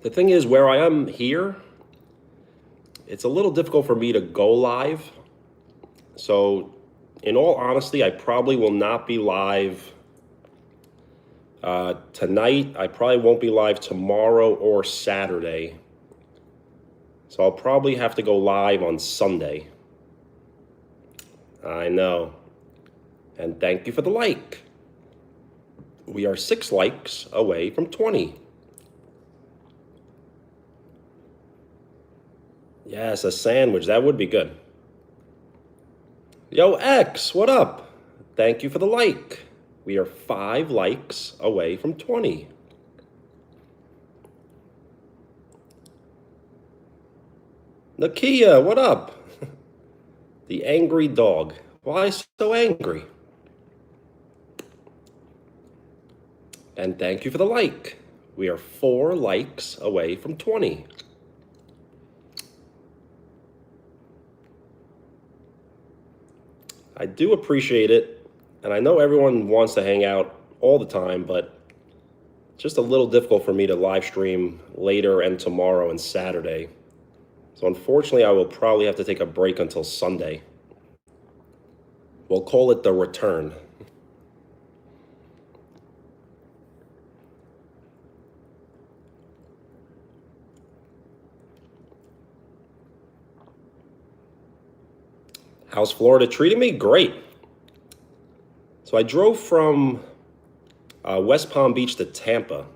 A: The thing is, where I am here, it's a little difficult for me to go live. So, in all honesty, I probably will not be live tonight. I probably won't be live tomorrow or Saturday. So I'll probably have to go live on Sunday. I know. And thank you for the like. We are 6 likes away from 20. Yes, a sandwich. That would be good. Yo, X, what up? Thank you for the like. We are 5 likes away from 20. Nakia, what up? The angry dog. Why so angry? And thank you for the like. We are 4 likes away from 20. I do appreciate it, and I know everyone wants to hang out all the time, but it's just a little difficult for me to live stream later and tomorrow and Saturday. So unfortunately, I will probably have to take a break until Sunday. We'll call it the return. How's Florida treating me? Great. So I drove from West Palm Beach to Tampa.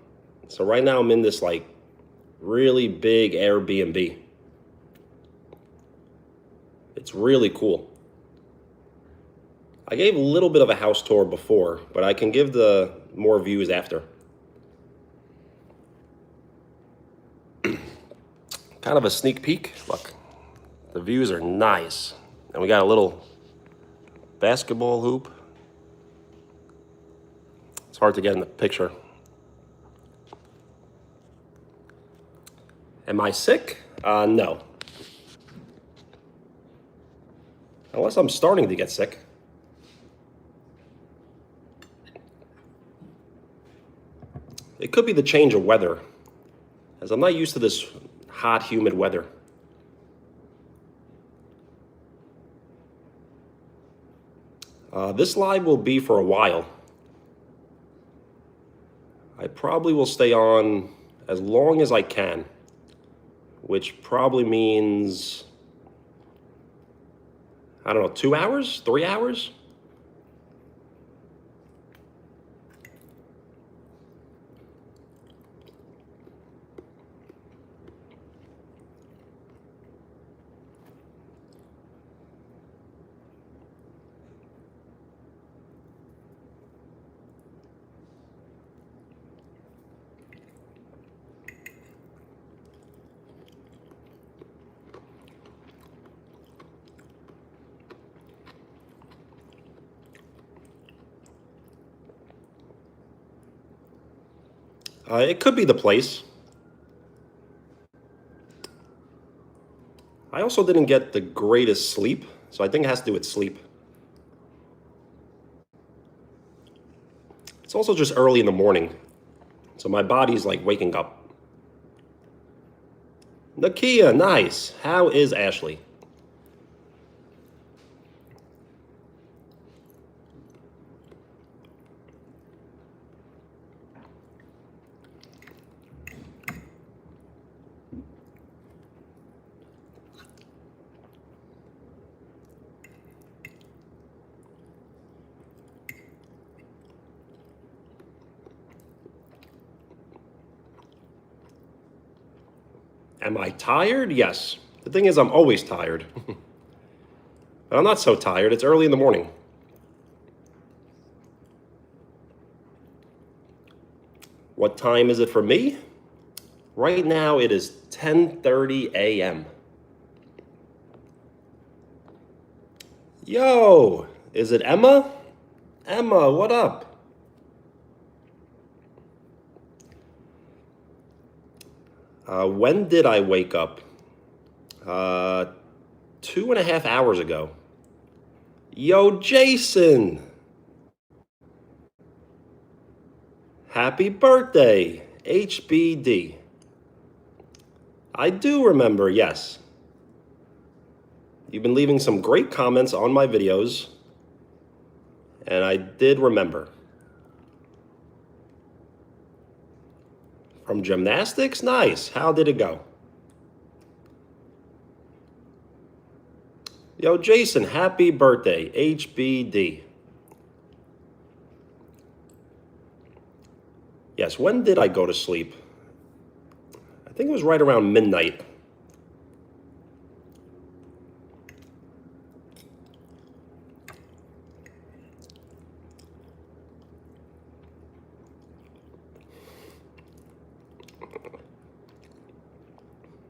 A: So right now I'm in this like really big Airbnb. It's really cool. I gave a little bit of a house tour before, but I can give the more views after. Kind of a sneak peek. Look, the views are nice. And we got a little basketball hoop. It's hard to get in the picture. Am I sick? No. Unless I'm starting to get sick. It could be the change of weather, as I'm not used to this hot, humid weather. This live will be for a while. I probably will stay on as long as I can, which probably means, I don't know, 2 hours, 3 hours? It could be the place. I also didn't get the greatest sleep, so I think it has to do with sleep. It's also just early in the morning, so my body's like waking up. Nakia, nice. How is Ashley? Am I tired? Yes. The thing is, I'm always tired. But I'm not so tired. It's early in the morning. What time is it for me? Right now it is 10:30 a.m. Yo, is it Emma? Emma, what up? When did I wake up? 2.5 hours ago. Yo, Jason, happy birthday, HBD. I do remember, yes. You've been leaving some great comments on my videos, and I did remember. From gymnastics? Nice. How did it go? Yo, Jason, happy birthday, HBD. Yes, when did I go to sleep? I think it was right around midnight.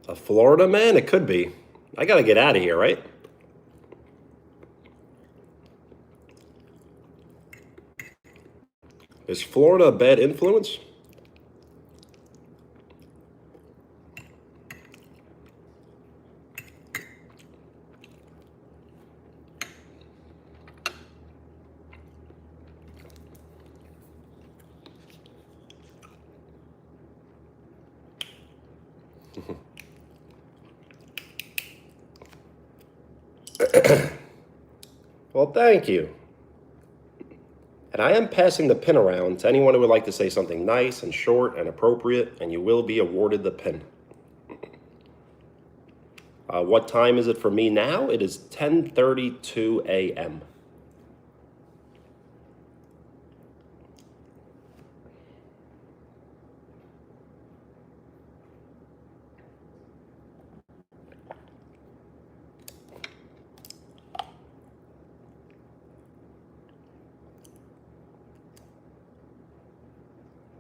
A: A Florida man? It could be. I gotta get out of here, right? Is Florida a bad influence? Well, thank you. And I am passing the pin around to anyone who would like to say something nice and short and appropriate, and you will be awarded the pin. What time is it for me now? It is 10:32 a.m.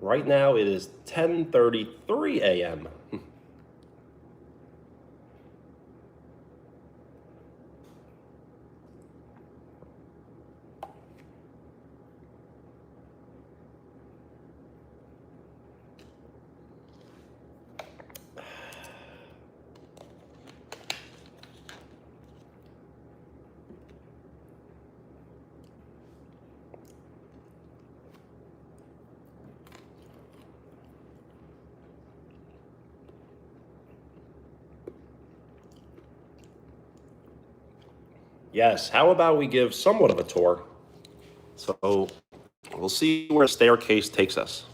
A: Right now it is 10:33 a.m. Yes, how about we give somewhat of a tour? So we'll see where the staircase takes us.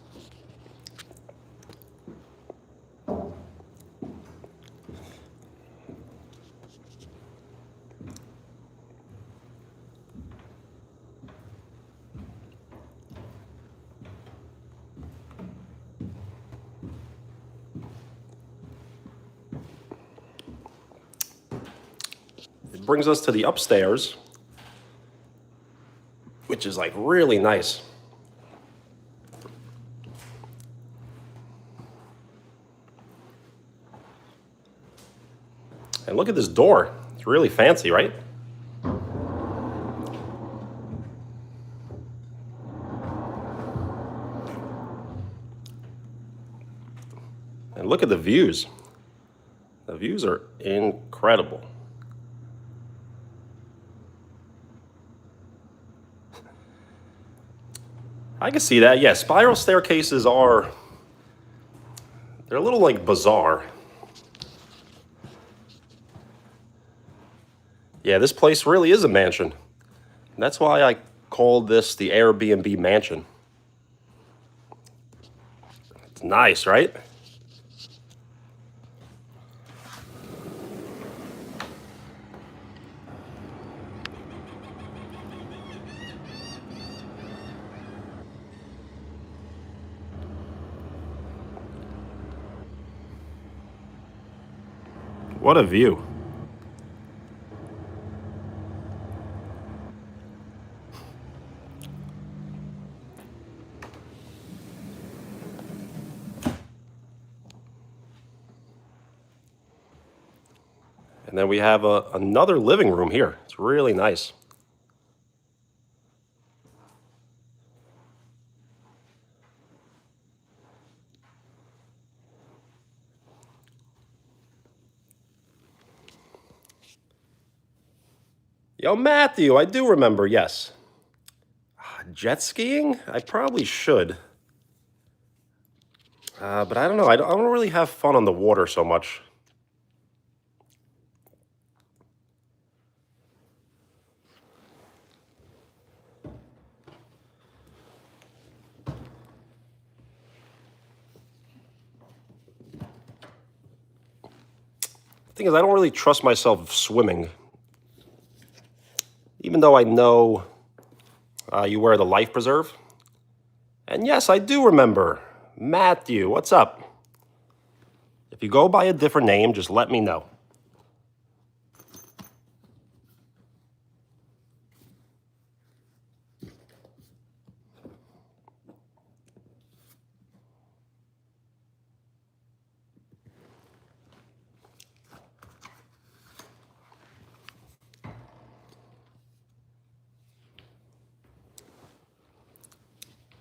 A: It brings us to the upstairs, which is like really nice. And look at this door. It's really fancy, right? And look at the views. The views are incredible. I can see that. Yeah, spiral staircases are, they're a little like bizarre. Yeah, this place really is a mansion. And that's why I called this the Airbnb Mansion. It's nice, right? What a view. And then we have another living room here. It's really nice. Yo, Matthew, I do remember, yes. Jet skiing? I probably should. But I don't know. I don't really have fun on the water so much. The thing is, I don't really trust myself swimming. Even though I know you wear the life preserve. And yes, I do remember. Matthew, what's up? If you go by a different name, just let me know.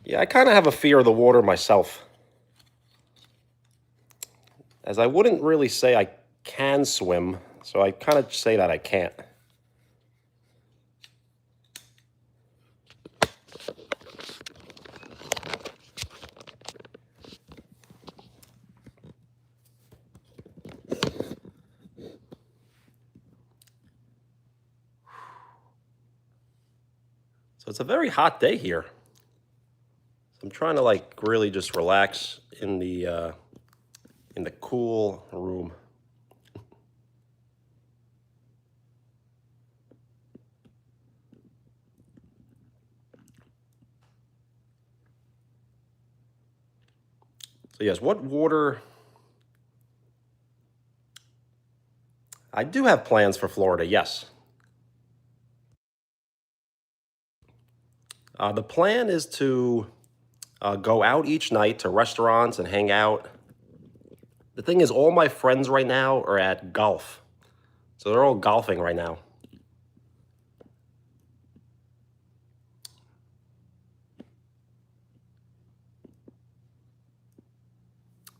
A: Yeah, I kind of have a fear of the water myself. As I wouldn't really say I can swim, so I kind of say that I can't. So it's a very hot day here. So I'm trying to like really just relax in the cool room. So yes, what water? I do have plans for Florida, yes. The plan is to go out each night to restaurants and hang out. The thing is, all my friends right now are at golf. So they're all golfing right now.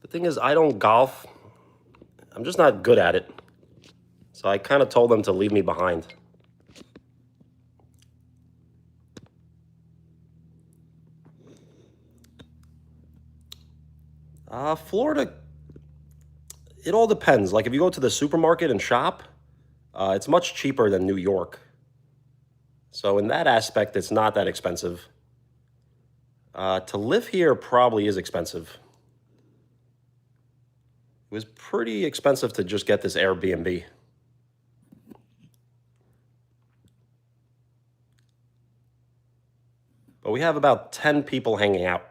A: The thing is, I don't golf. I'm just not good at it. So I kind of told them to leave me behind. Florida, it all depends. Like if you go to the supermarket and shop, it's much cheaper than New York. So in that aspect, it's not that expensive. To live here probably is expensive. It was pretty expensive to just get this Airbnb. But we have about 10 people hanging out.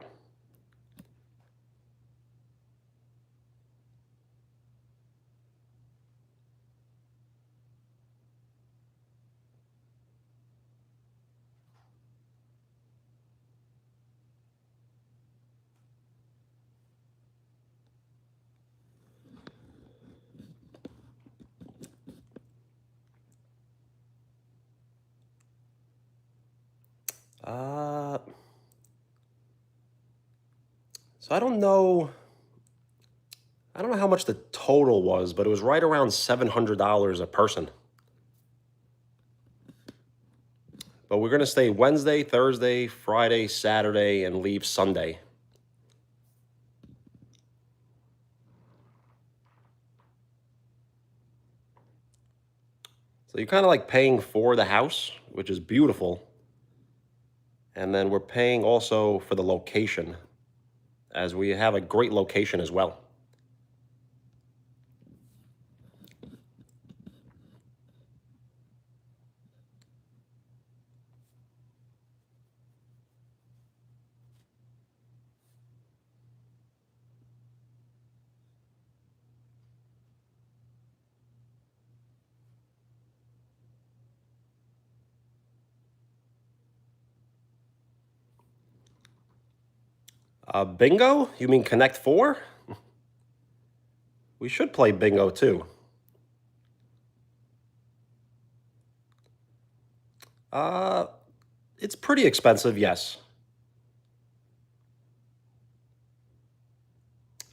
A: Uh, so I don't know. I don't know how much the total was, but it was right around $700 a person. But we're going to stay Wednesday, Thursday, Friday, Saturday, and leave Sunday. So you're kind of like paying for the house, which is beautiful. And then we're paying also for the location, as we have a great location as well. Bingo? You mean Connect 4? We should play bingo too. Uh, it's pretty expensive, yes.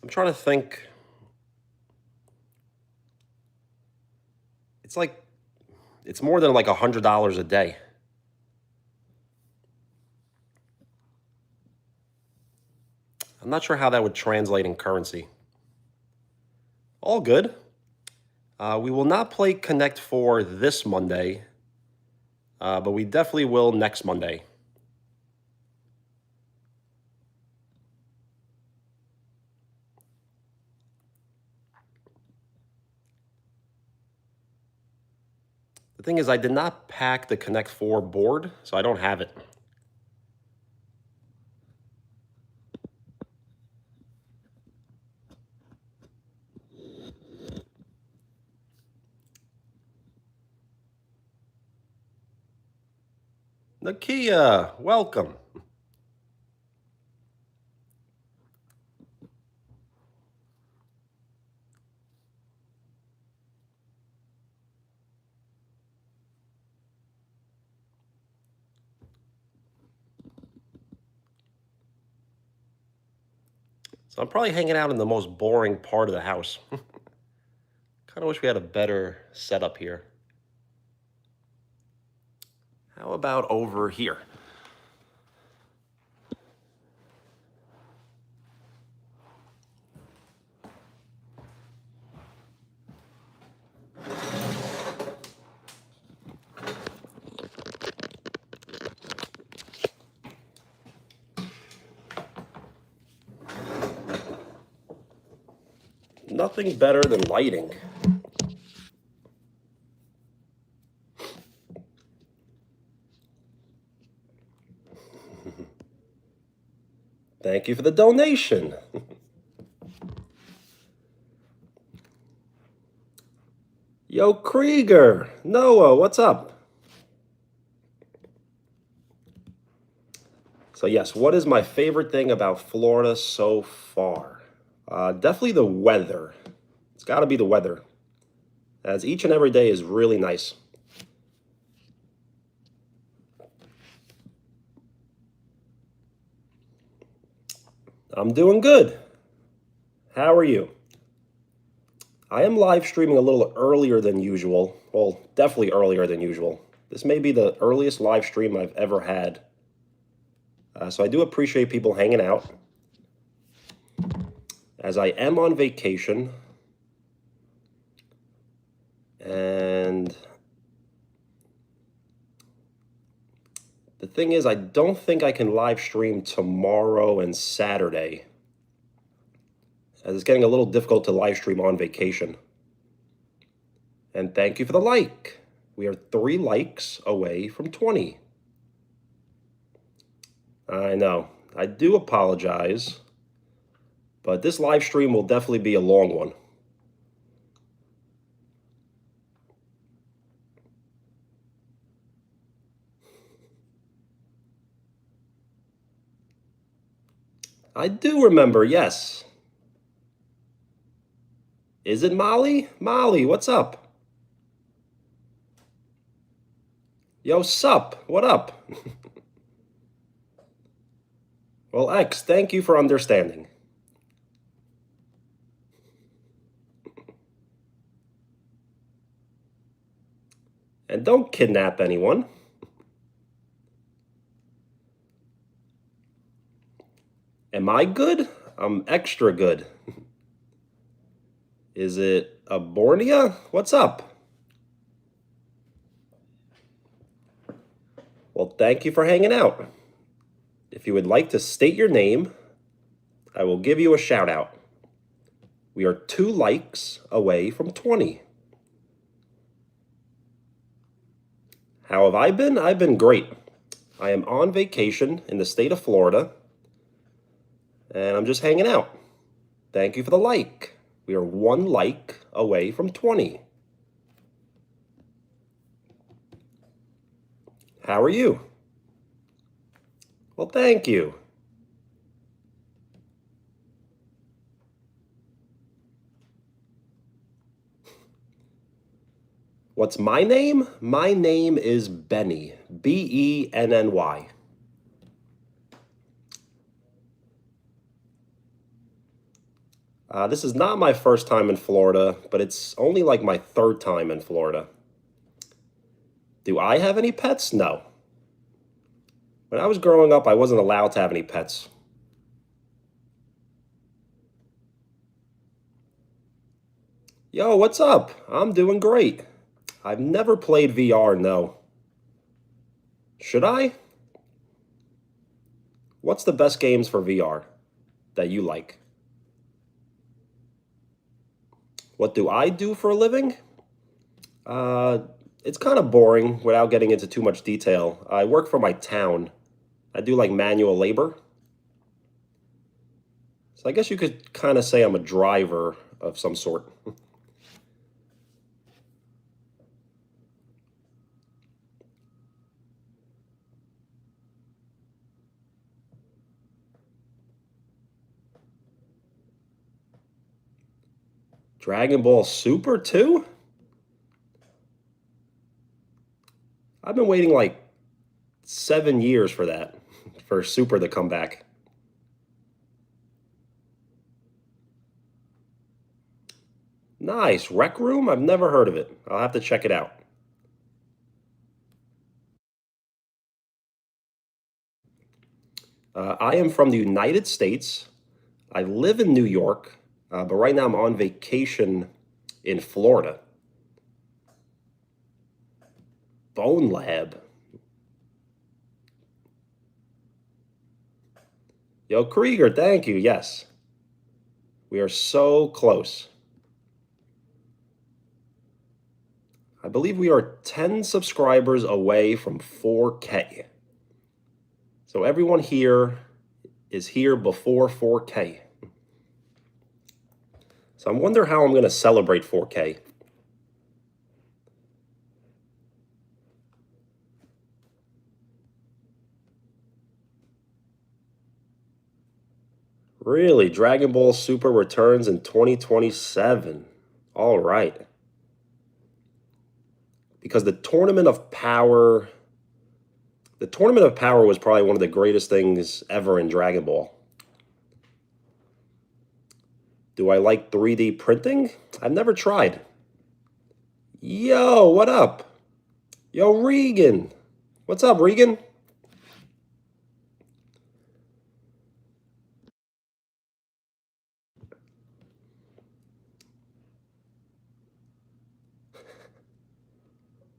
A: I'm trying to think. It's like it's more than like $100 a day. I'm not sure how that would translate in currency. All good. We will not play Connect 4 this Monday, but we definitely will next Monday. The thing is, I did not pack the Connect 4 board, so I don't have it. Nakia, welcome. So I'm probably hanging out in the most boring part of the house. Kind of wish we had a better setup here. How about over here? Nothing better than lighting. Thank you for the donation. Yo, Krieger. Noah, what's up? So, yes, what is my favorite thing about Florida so far? Definitely the weather. It's got to be the weather, as each and every day is really nice. I'm doing good. How are you? I am live streaming a little earlier than usual. Well, definitely earlier than usual. This may be the earliest live stream I've ever had. So I do appreciate people hanging out. As I am on vacation, and the thing is, I don't think I can live stream tomorrow and Saturday, as it's getting a little difficult to live stream on vacation. And thank you for the like. We are 3 likes away from 20. I know. I do apologize, but this live stream will definitely be a long one. I do remember, yes. Is it Molly? Molly, what's up? Yo, sup? What up? Well, X, thank you for understanding. And don't kidnap anyone. Am I good? I'm extra good. Is it a Bornea? What's up? Well, thank you for hanging out. If you would like to state your name, I will give you a shout out. We are 2 likes away from 20. How have I been? I've been great. I am on vacation in the state of Florida, and I'm just hanging out. Thank you for the like. We are 1 like away from 20. How are you? Well, thank you. What's my name? My name is Benny. Benny. This is not my first time in Florida, but it's only like my third time in Florida. Do I have any pets? No. When I was growing up, I wasn't allowed to have any pets. Yo, what's up? I'm doing great. I've never played VR, no. Should I? What's the best games for VR that you like? What do I do for a living? Uh, it's kind of boring without getting into too much detail. I work for my town. I do like manual labor. So I guess you could kind of say I'm a driver of some sort. Dragon Ball Super too? I've been waiting like 7 years for that, for Super to come back. Nice. Rec Room? I've never heard of it. I'll have to check it out. I am from the United States. I live in New York, but right now I'm on vacation in Florida. Bone Lab. Yo, Krieger, thank you. Yes. We are so close. I believe we are 10 subscribers away from 4K. So everyone here is here before 4K. So I wonder how I'm going to celebrate 4K. Really? Dragon Ball Super returns in 2027. All right. Because the Tournament of Power was probably one of the greatest things ever in Dragon Ball. Do I like 3D printing? I've never tried. Yo, what up? Yo, Regan. What's up, Regan?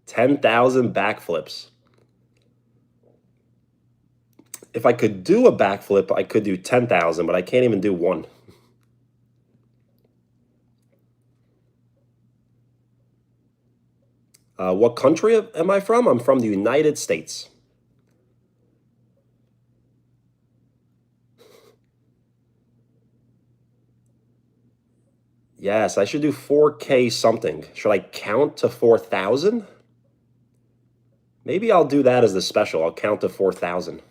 A: $10,000 backflips. If I could do a backflip, I could do 10,000, but I can't even do one. What country am I from? I'm from the United States. Yes, I should do 4K something. Should I count to 4,000? Maybe I'll do that as the special. I'll count to 4,000.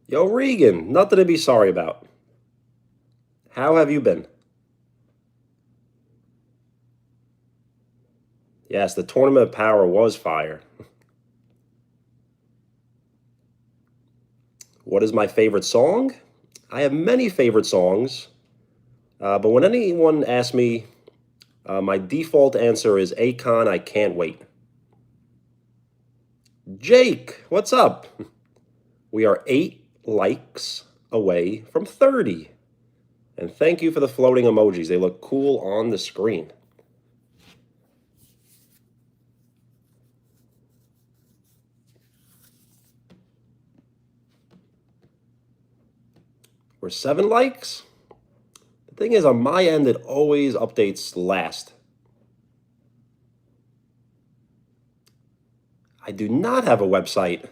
A: Yo, Regan, nothing to be sorry about. How have you been? Yes, the Tournament of Power was fire. What is my favorite song? I have many favorite songs, but when anyone asks me, my default answer is Akon, I Can't Wait. Jake, what's up? We are 8 likes away from 30. And thank you for the floating emojis. They look cool on the screen. We're 7 likes. The thing is, on my end, it always updates last. I do not have a website.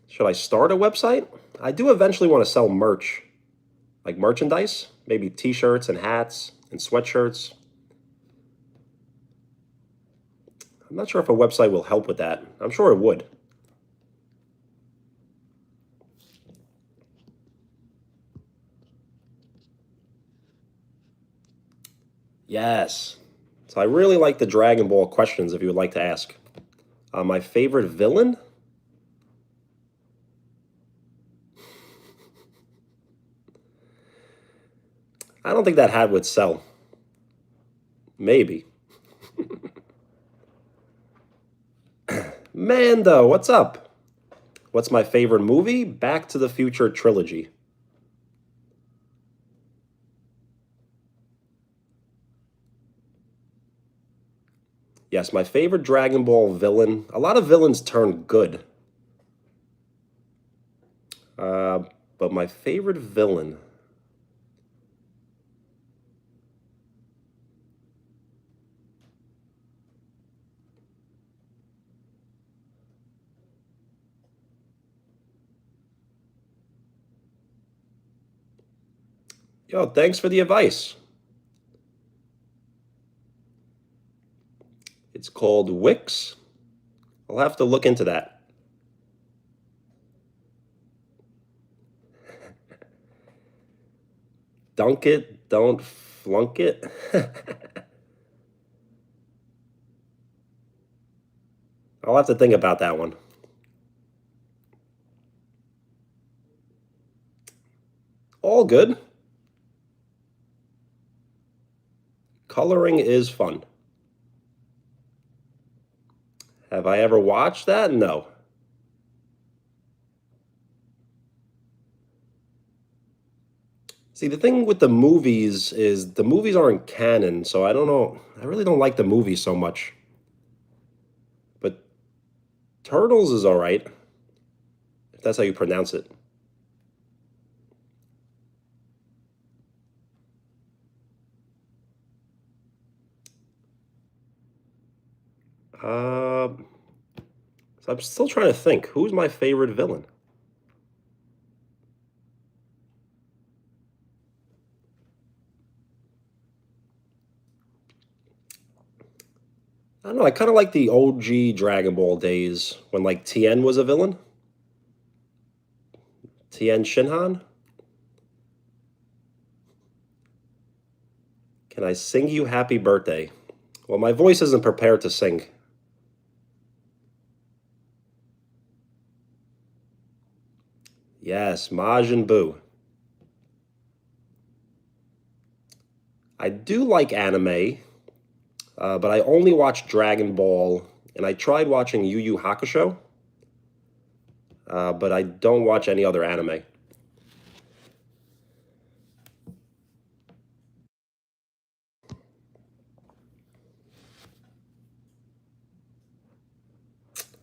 A: Should I start a website? I do eventually want to sell merch, like merchandise, maybe t-shirts and hats and sweatshirts. I'm not sure if a website will help with that. I'm sure it would. Yes. So I really like the Dragon Ball questions if you would like to ask. My favorite villain? I don't think that hat would sell. Maybe. Mando, what's up? What's my favorite movie? Back to the Future trilogy. Yes, my favorite Dragon Ball villain. A lot of villains turn good. Uh, but my favorite villain. Yo, thanks for the advice. It's called Wix. I'll have to look into that. Dunk it, don't flunk it. I'll have to think about that one. All good. Coloring is fun. Have I ever watched that? No. See, the thing with the movies is the movies aren't canon, so I don't know. I really don't like the movies so much. But Turtles is all right, if that's how you pronounce it. Uh, so I'm still trying to think. Who's my favorite villain? I don't know. I kind of like the OG Dragon Ball days when like Tien was a villain. Tien Shinhan. Can I sing you happy birthday? Well, my voice isn't prepared to sing. Yes, Majin Buu. I do like anime, but I only watch Dragon Ball, and I tried watching Yu Yu Hakusho, but I don't watch any other anime.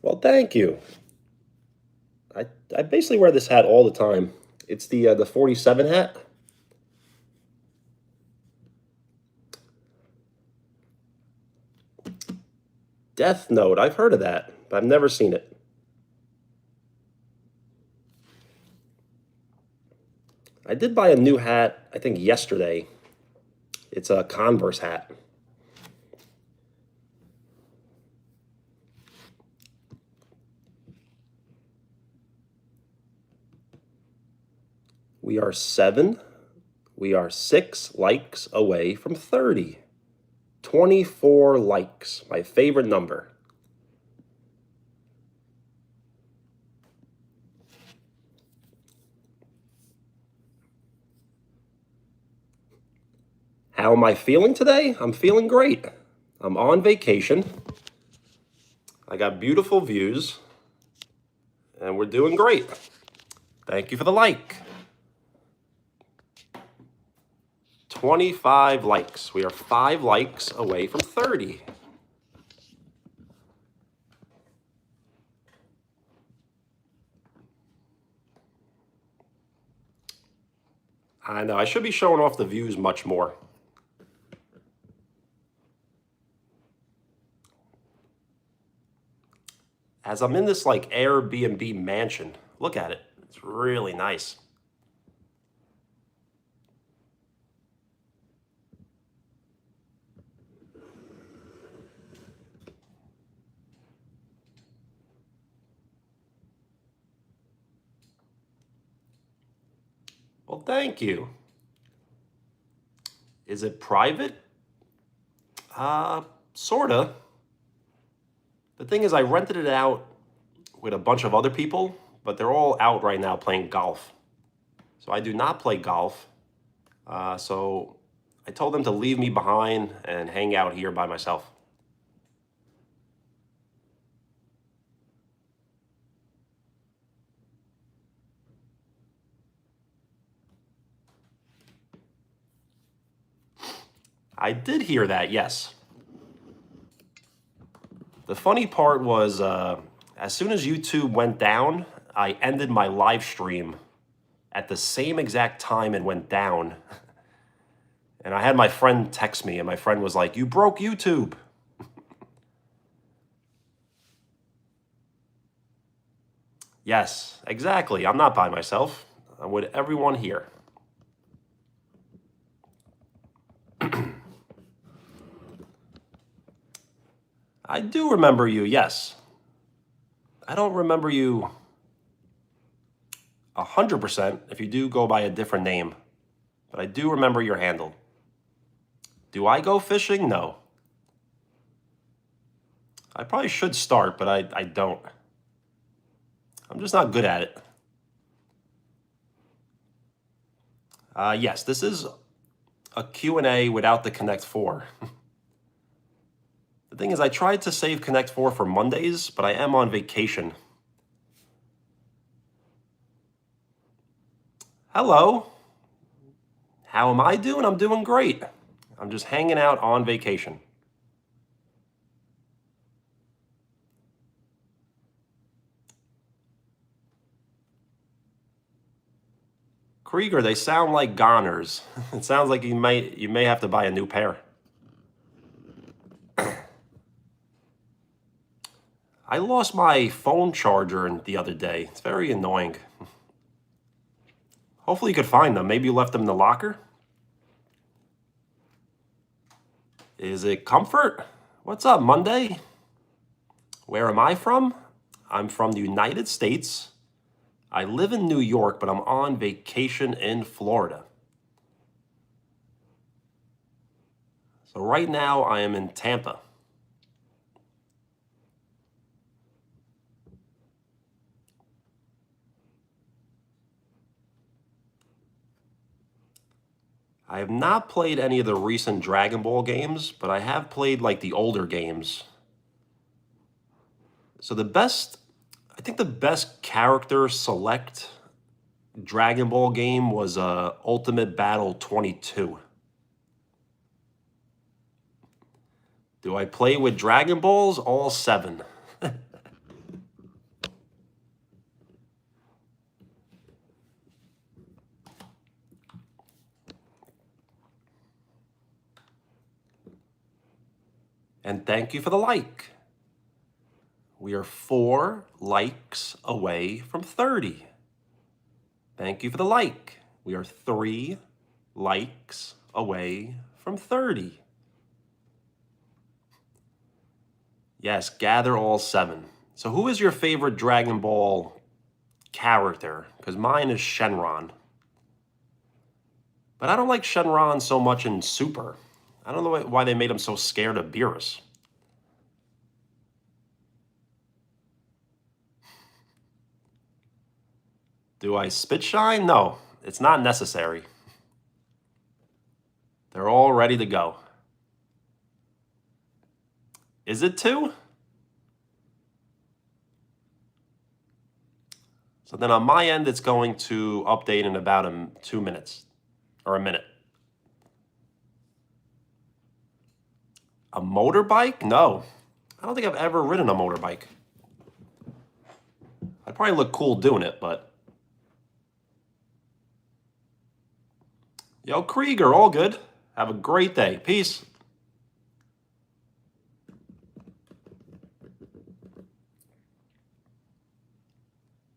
A: Well, thank you. I, I basically wear this hat all the time. It's the 47 hat. Death Note. I've heard of that, but I've never seen it. I did buy a new hat, I think yesterday. It's a Converse hat. We are seven. We are 6 likes away from 30. 24 likes, my favorite number. How am I feeling today? I'm feeling great. I'm on vacation. I got beautiful views, and we're doing great. Thank you for the like. 25 likes. We are 5 likes away from 30. I know, I should be showing off the views much more. As I'm in this like Airbnb mansion, look at it. It's really nice. Well, thank you. Is it private? Sorta. The thing is, I rented it out with a bunch of other people, but they're all out right now playing golf. So I do not play golf. So I told them to leave me behind and hang out here by myself. I did hear that, yes. The funny part was, as soon as YouTube went down, I ended my live stream at the same exact time it went down. And I had my friend text me, and my friend was like, "You broke YouTube." Yes, exactly. I'm not by myself. I'm with everyone here. I do remember you, yes. I don't remember you 100% if you do go by a different name, but I do remember your handle. Do I go fishing? No. I probably should start, but I don't. I'm just not good at it. Yes, this is a Q&A without the Connect 4. The thing is, I tried to save Connect 4 for Mondays, but I am on vacation. Hello. How am I doing? I'm doing great. I'm just hanging out on vacation. Krieger, they sound like goners. It sounds like you may have to buy a new pair. I lost my phone charger the other day. It's very annoying. Hopefully you could find them. Maybe you left them in the locker? Is it Comfort? What's up, Monday? Where am I from? I'm from the United States. I live in New York, but I'm on vacation in Florida. So right now I am in Tampa. I have not played any of the recent Dragon Ball games, but I have played like the older games. So I think the best character select Dragon Ball game was Ultimate Battle 22. Do I play with Dragon Balls? All 7. And thank you for the like. We are 4 likes away from 30. Thank you for the like. We are 3 likes away from 30. Yes, gather all 7. So who is your favorite Dragon Ball character? Because mine is Shenron. But I don't like Shenron so much in Super. I don't know why they made him so scared of Beerus. Do I spit shine? No, it's not necessary. They're all ready to go. Is it 2? So then on my end, it's going to update in about 2 minutes or a minute. A motorbike? No. I don't think I've ever ridden a motorbike. I'd probably look cool doing it, but... Yo, Krieger, all good. Have a great day. Peace.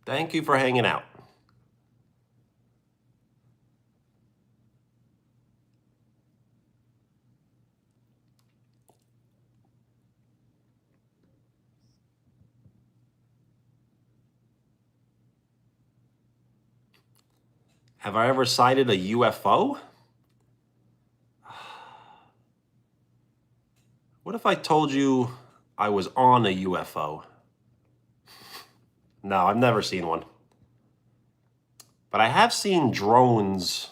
A: Thank you for hanging out. Have I ever sighted a UFO? What if I told you I was on a UFO? No, I've never seen one. But I have seen drones.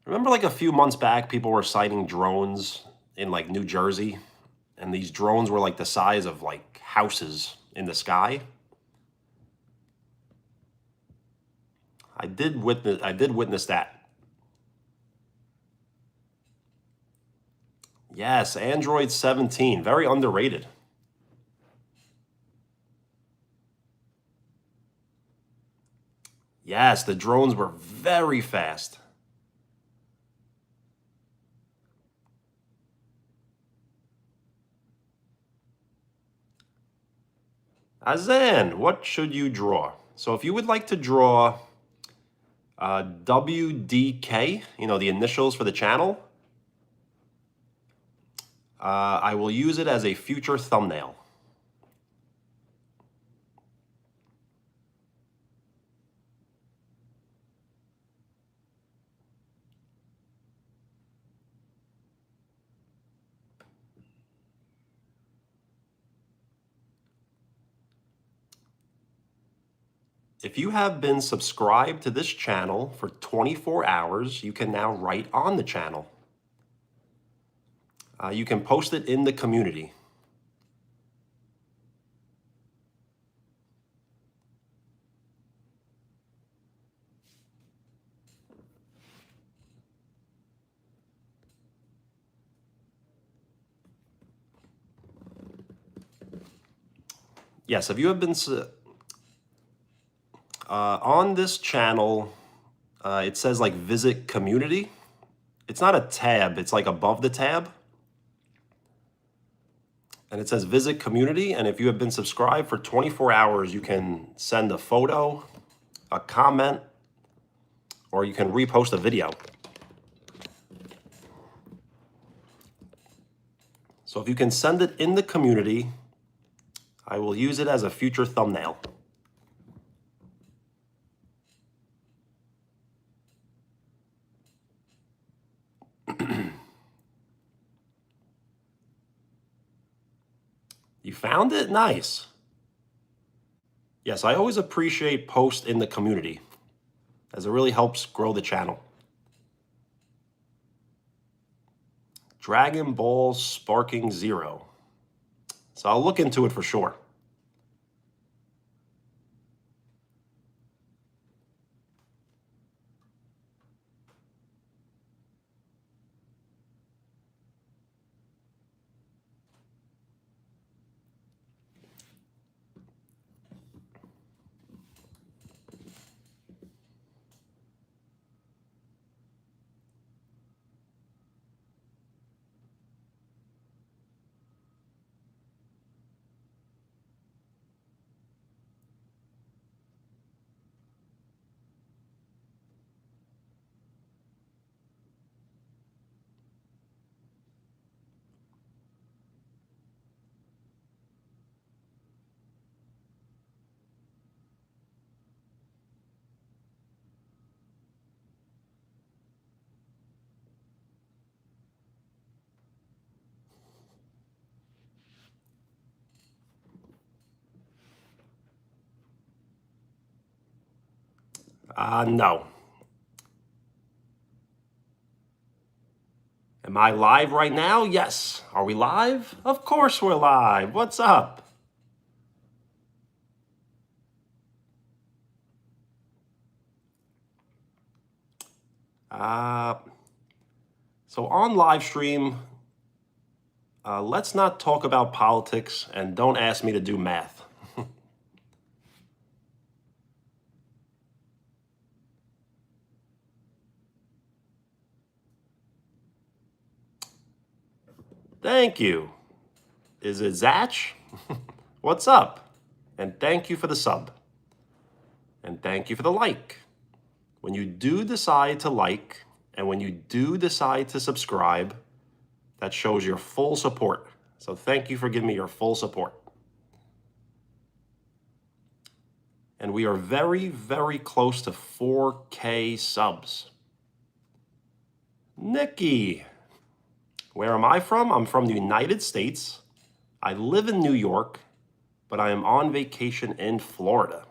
A: Remember like a few months back, people were sighting drones in like New Jersey? And these drones were like the size of like houses in the sky. I did witness that. Yes, Android 17, very underrated. Yes, the drones were very fast. Azan, what should you draw? So if you would like to draw WDK, the initials for the channel, I will use it as a future thumbnail. If you have been subscribed to this channel for 24 hours, you can now write on the channel. You can post it in the community. Yes, if you have been on this channel, it says like visit community. It's not a tab, it's like above the tab. And it says visit community. And if you have been subscribed for 24 hours, you can send a photo, a comment, or you can repost a video. So if you can send it in the community, I will use it as a future thumbnail. You found it? Nice. Yes, I always appreciate posts in the community, as it really helps grow the channel. Dragon Ball Sparking Zero. So I'll look into it for sure. No. Am I live right now? Yes. Are we live? Of course we're live. What's up? So on live stream, let's not talk about politics and don't ask me to do math. Thank you. Is it Zach? What's up? And thank you for the sub. And thank you for the like. When you do decide to like, and when you do decide to subscribe, that shows your full support. So thank you for giving me your full support. And we are very, very close to 4K subs. Nikki, Where am I from? I'm from the United States. I live in New York, but I am on vacation in Florida.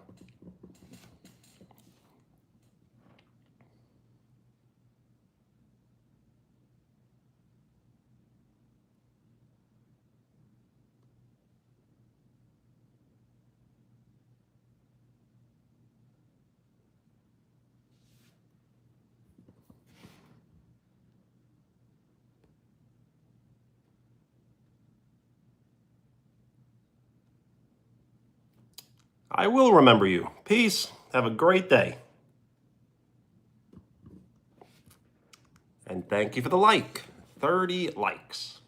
A: I will remember you. Peace. Have a great day. And thank you for the like. 30 likes.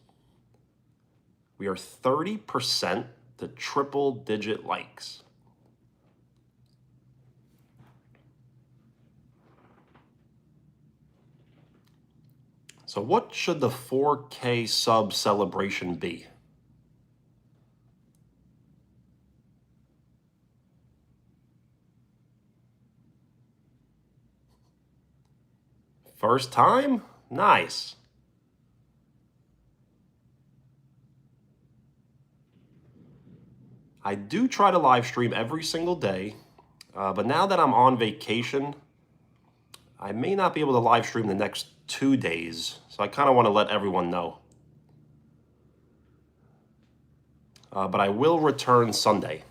A: We are 30% to triple digit likes. So what should the 4K sub celebration be? First time? Nice. I do try to live stream every single day, but now that I'm on vacation, I may not be able to live stream the next 2 days, so I kind of want to let everyone know. But I will return Sunday.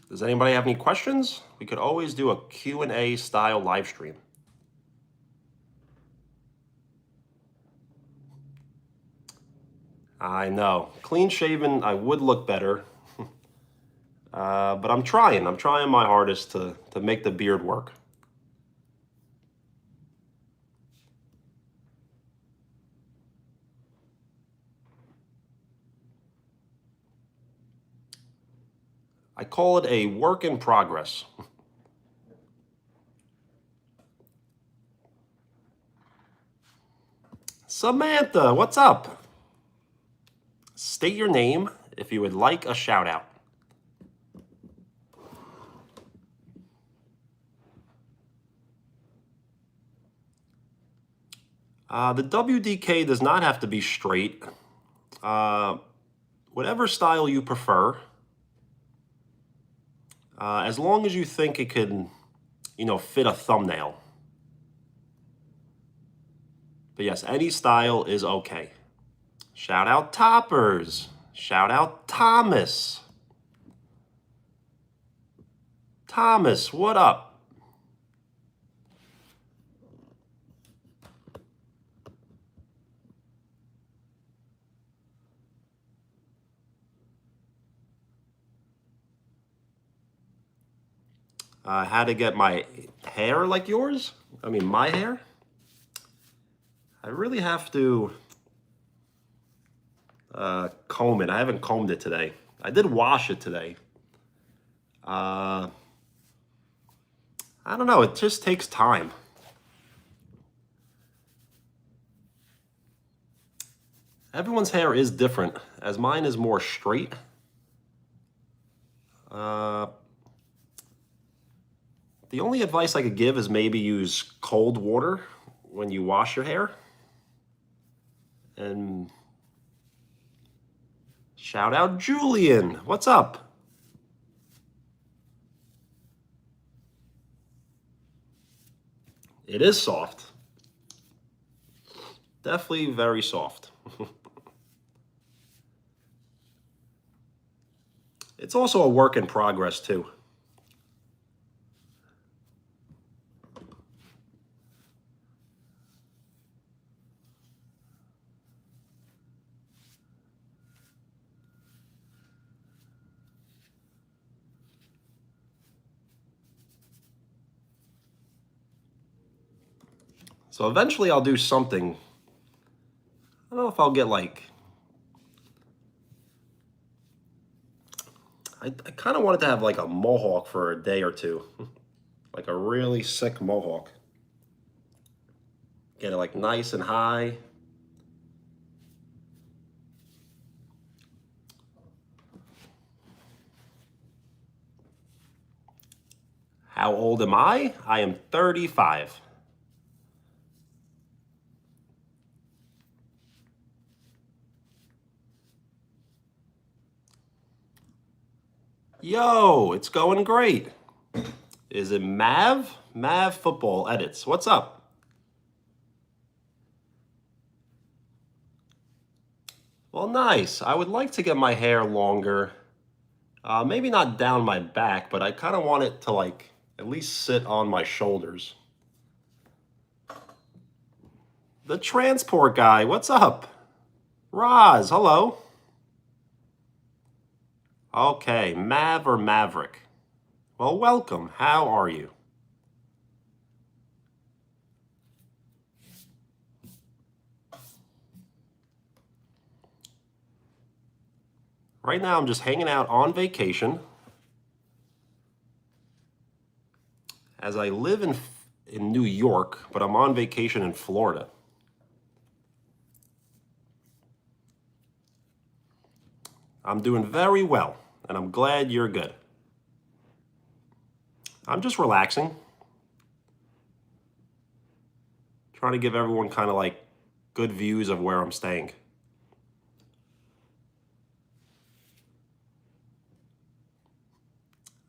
A: Does anybody have any questions? We could always do a Q&A style live stream. I know. Clean shaven, I would look better. But I'm trying my hardest to make the beard work. I call it a work in progress. Samantha, what's up? State your name if you would like a shout out. The WDK does not have to be straight. Whatever style you prefer, as long as you think it can, fit a thumbnail. But yes, any style is okay. Shout out Toppers. Shout out Thomas. Thomas, what up? How to get my hair like yours? I mean, my hair? I really have to comb it. I haven't combed it today. I did wash it today. I don't know. It just takes time. Everyone's hair is different, as mine is more straight. The only advice I could give is maybe use cold water when you wash your hair. And shout out Julian. What's up? It is soft. Definitely very soft. It's also a work in progress too. So eventually I'll do something. I don't know if I'll get like, I kind of wanted to have like a mohawk for a day or two. Like a really sick mohawk. Get it like nice and high. How old am I? I am 35. Yo, it's going great. Is it Mav? Mav Football Edits. What's up? Well, nice. I would like to get my hair longer. Maybe not down my back, but I kind of want it to like at least sit on my shoulders. The transport guy, what's up? Roz, hello. Okay, Mav or Maverick? Well, welcome. How are you? Right now, I'm just hanging out on vacation. As I live in New York, but I'm on vacation in Florida. I'm doing very well, and I'm glad you're good. I'm just relaxing. Trying to give everyone kind of like good views of where I'm staying.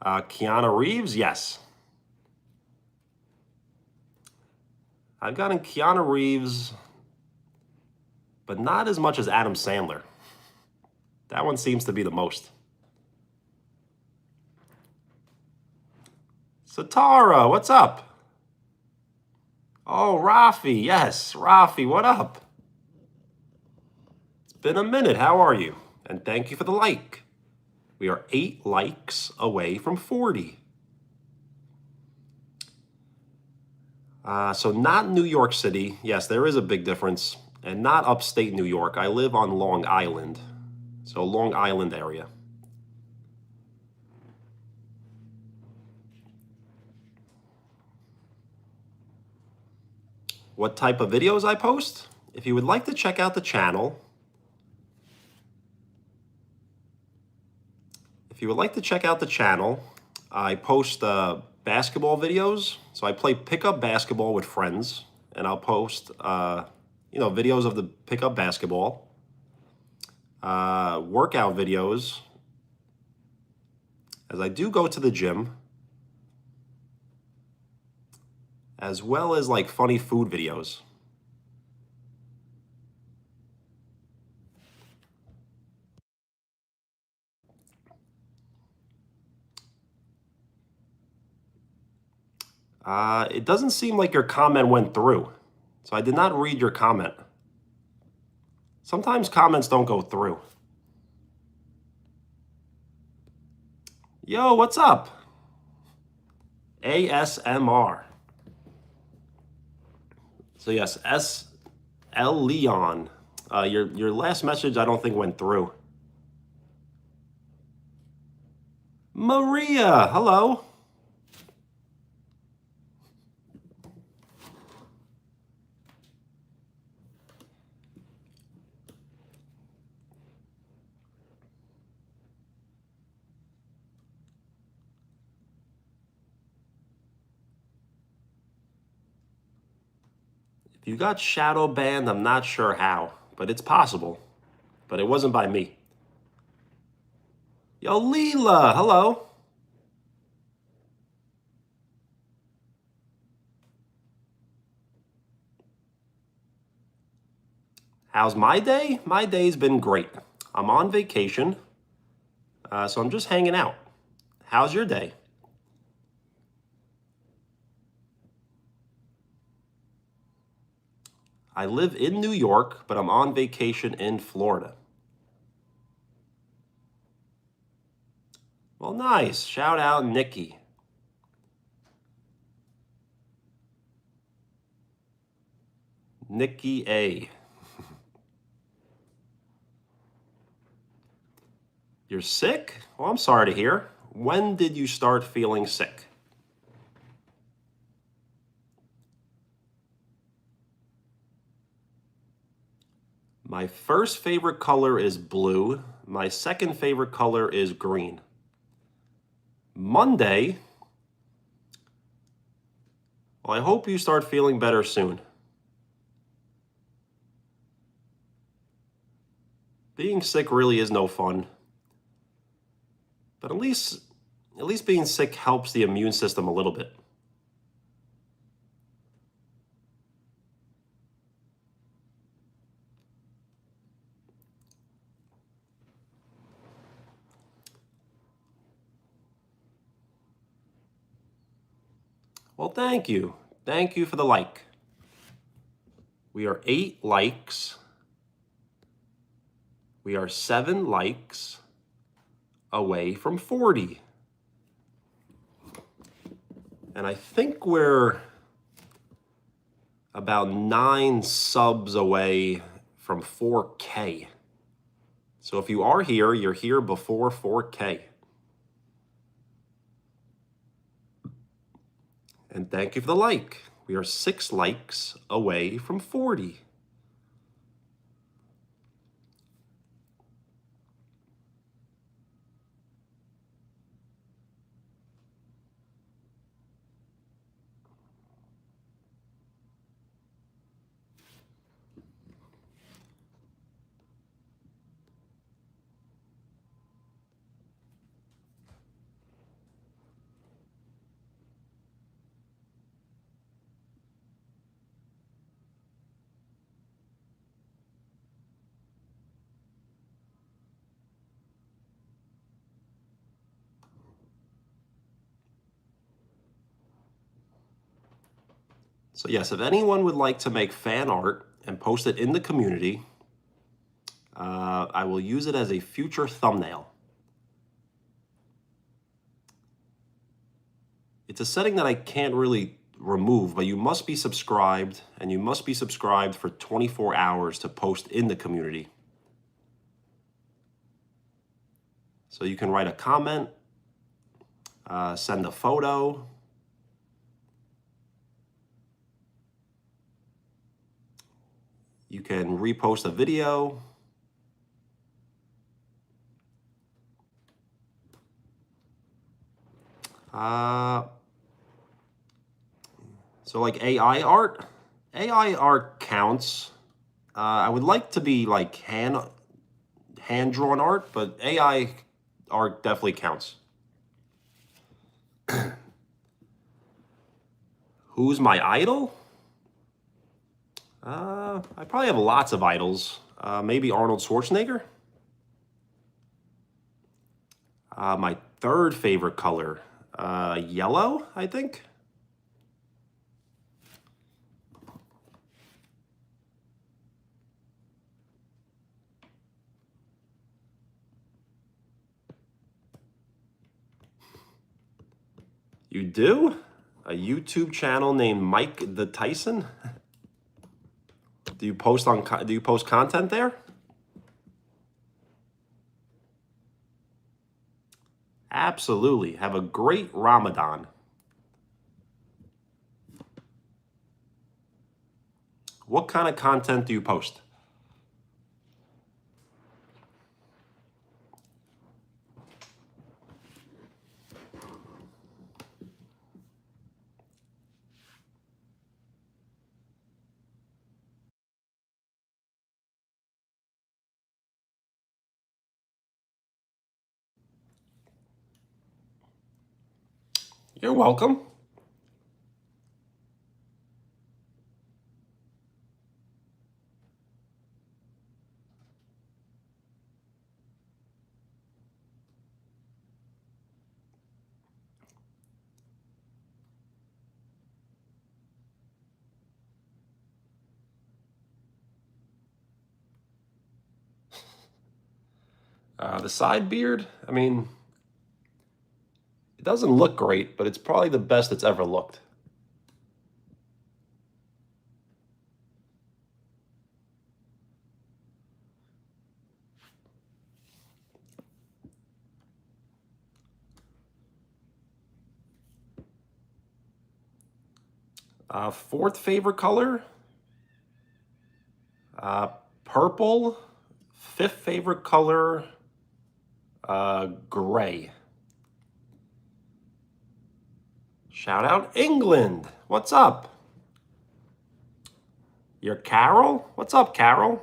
A: Keanu Reeves, yes. I've gotten Keanu Reeves, but not as much as Adam Sandler. That one seems to be the most. Satara, what's up? Oh, Rafi, yes. Rafi, what up? It's been a minute. How are you? And thank you for the like. We are 8 likes away from 40. So not New York City. Yes, there is a big difference. And not upstate New York. I live on Long Island. So Long Island area. What type of videos I post? If you would like to check out the channel, I post basketball videos. So I play pickup basketball with friends, and I'll post videos of the pickup basketball, workout videos, as I do go to the gym, as well as like funny food videos. It doesn't seem like your comment went through. So I did not read your comment. Sometimes comments don't go through. Yo, what's up? ASMR. So yes, SL Leon. Your last message I don't think went through. Maria, hello. If you got shadow banned, I'm not sure how, but it's possible. But it wasn't by me. Yo, Leela, hello. How's my day? My day's been great. I'm on vacation, so I'm just hanging out. How's your day? I live in New York, but I'm on vacation in Florida. Well, nice. Shout out Nikki. Nikki A. You're sick? Well, I'm sorry to hear. When did you start feeling sick? My first favorite color is blue. My second favorite color is green. Monday. Well, I hope you start feeling better soon. Being sick really is no fun. But at least being sick helps the immune system a little bit. Well, thank you. Thank you for the like. We are 8 likes. We are 7 likes away from 40. And I think we're about 9 subs away from 4K. So if you are here, you're here before 4K. And thank you for the like. We are 6 likes away from 40. So yes, if anyone would like to make fan art and post it in the community, I will use it as a future thumbnail. It's a setting that I can't really remove, but you must be subscribed, and you must be subscribed for 24 hours to post in the community. So you can write a comment, send a photo, you can repost a video. So like AI art counts. I would like to be like hand-drawn art, but AI art definitely counts. Who's my idol? I probably have lots of idols. Maybe Arnold Schwarzenegger. My third favorite color, yellow, I think. You do? A YouTube channel named Mike the Tyson? Do you post content there? Absolutely. Have a great Ramadan. What kind of content do you post? You're welcome. The side beard, I mean, it doesn't look great, but it's probably the best it's ever looked. Fourth favorite color, purple. Fifth favorite color, gray. Shout out England. What's up? You're Carol? What's up, Carol?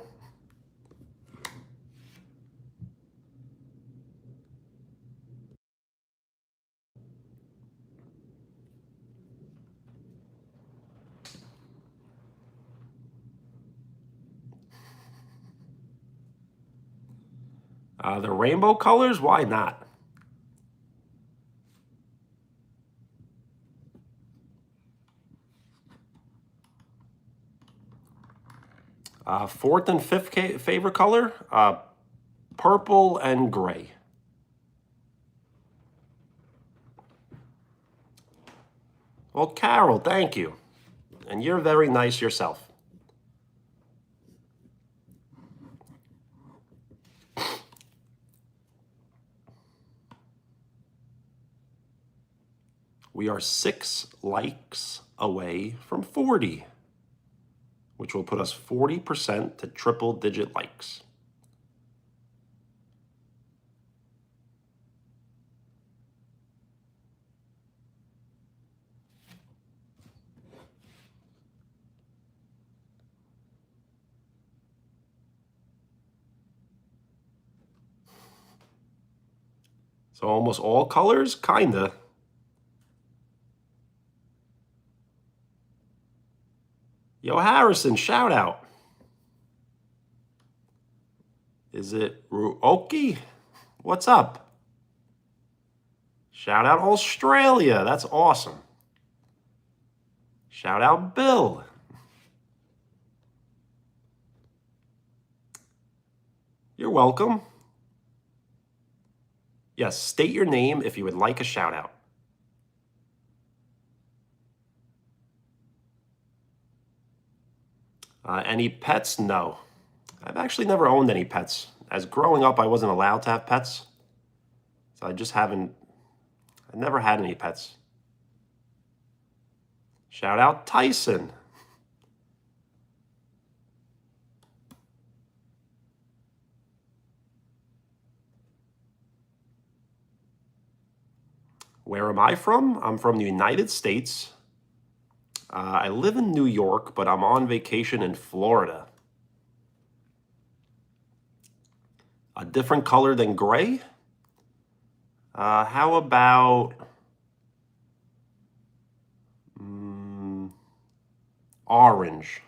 A: The rainbow colors, why not? Fourth and fifth favorite color, purple and gray. Well, Carol, thank you. And you're very nice yourself. We are 6 likes away from 40, which will put us 40% to triple-digit likes. So almost all colors, kinda. Yo, Harrison, shout out. Is it Ruoki? What's up? Shout out Australia. That's awesome. Shout out Bill. You're welcome. Yes, state your name if you would like a shout out. Any pets? No. I've actually never owned any pets. As growing up, I wasn't allowed to have pets. So I never had any pets. Shout out Tyson. Where am I from? I'm from the United States. I live in New York, but I'm on vacation in Florida. A different color than gray? How about orange?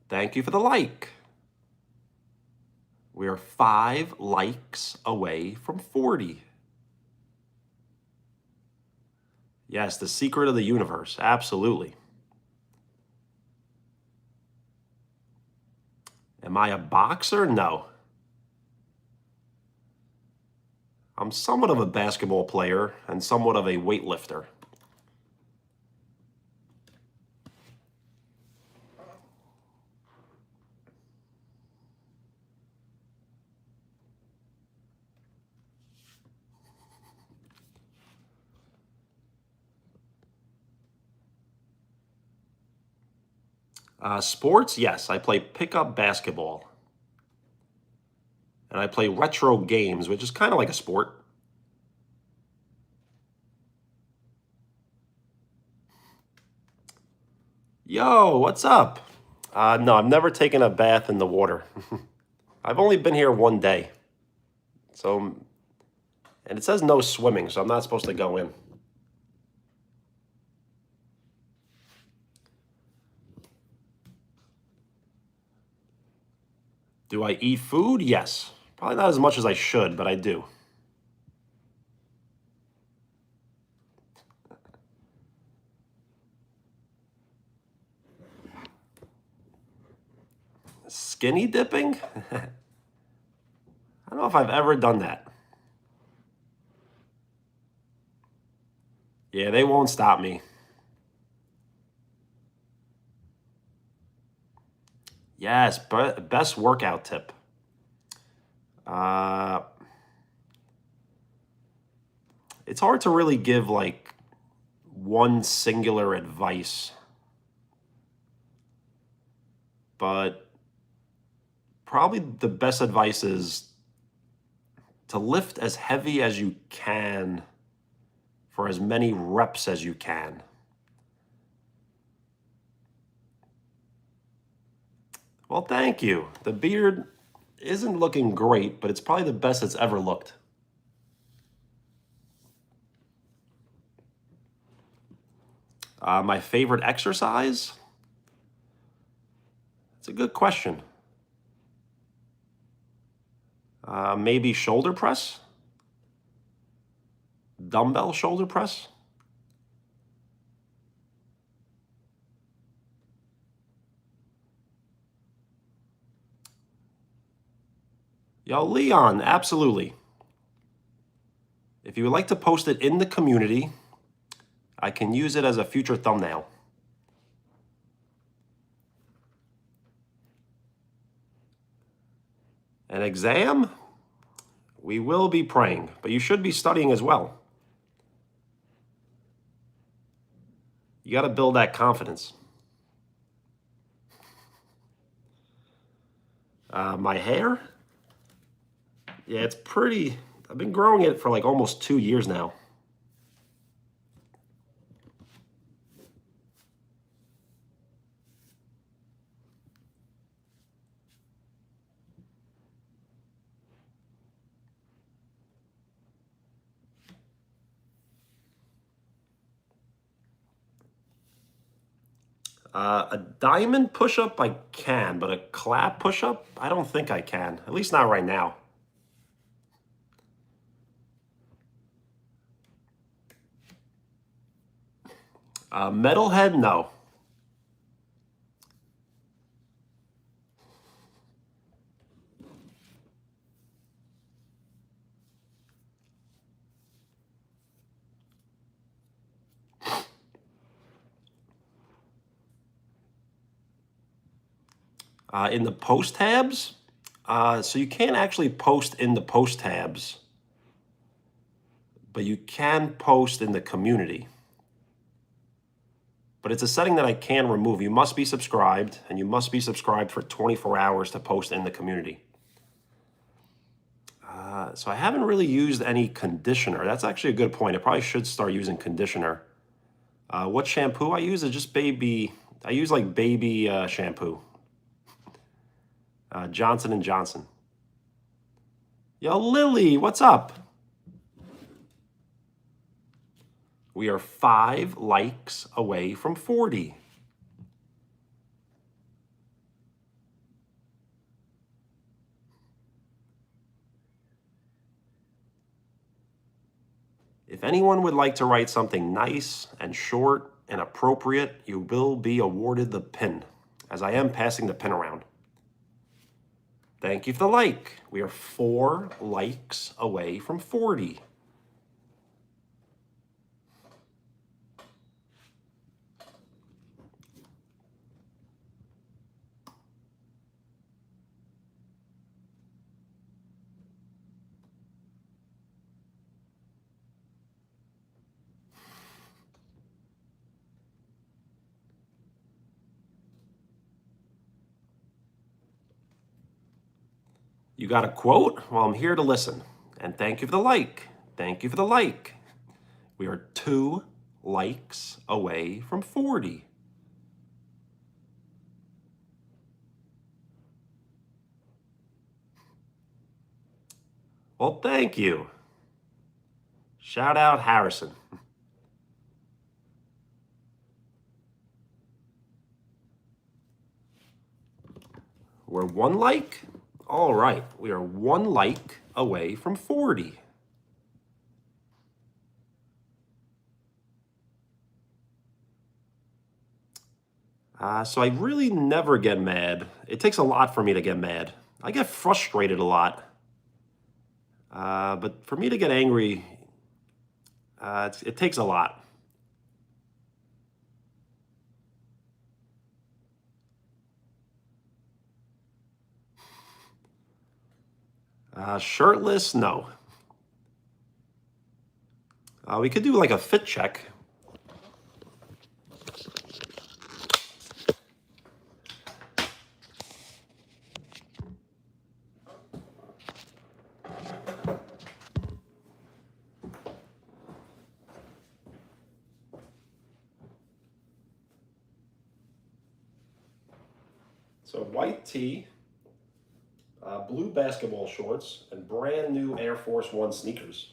A: Thank you for the like. We are 5 likes away from 40. Yes, the secret of the universe. Absolutely. Am I a boxer? No. I'm somewhat of a basketball player and somewhat of a weightlifter. Sports, yes, I play pickup basketball. And I play retro games, which is kind of like a sport. Yo, what's up? No, I've never taken a bath in the water. I've only been here one day. So, and it says no swimming, so I'm not supposed to go in. Do I eat food? Yes. Probably not as much as I should, but I do. Skinny dipping? I don't know if I've ever done that. Yeah, they won't stop me. Yes, but best workout tip. It's hard to really give like one singular advice, but probably the best advice is to lift as heavy as you can for as many reps as you can. Well, thank you. The beard isn't looking great, but it's probably the best it's ever looked. My favorite exercise? It's a good question. Maybe shoulder press? Dumbbell shoulder press? Yo, Leon, absolutely. If you would like to post it in the community, I can use it as a future thumbnail. An exam? We will be praying, but you should be studying as well. You got to build that confidence. My hair? Yeah, it's pretty. I've been growing it for like almost 2 years now. A diamond push-up I can, but a clap push-up I don't think I can. At least not right now. Metalhead, no. In the post tabs, so you can't actually post in the post tabs, but you can post in the community. But it's a setting that I can remove. You must be subscribed, and you must be subscribed for 24 hours to post in the community. So I haven't really used any conditioner. That's actually a good point. I probably should start using conditioner. What shampoo I use is just baby. I use like baby shampoo. Johnson & Johnson. Yo, Lily, what's up? We are 5 likes away from 40. If anyone would like to write something nice and short and appropriate, you will be awarded the pin, as I am passing the pin around. Thank you for the like. We are 4 likes away from 40. You got a quote? Well, I'm here to listen. And thank you for the like. Thank you for the like. We are 2 likes away from 40. Well, thank you. Shout out Harrison. We're 1 like? All right, we are 1 like away from 40. So I really never get mad. It takes a lot for me to get mad. I get frustrated a lot. But for me to get angry, it takes a lot. Shirtless, no. We could do like a fit check. So white tee, blue basketball shorts, and brand new Air Force One sneakers.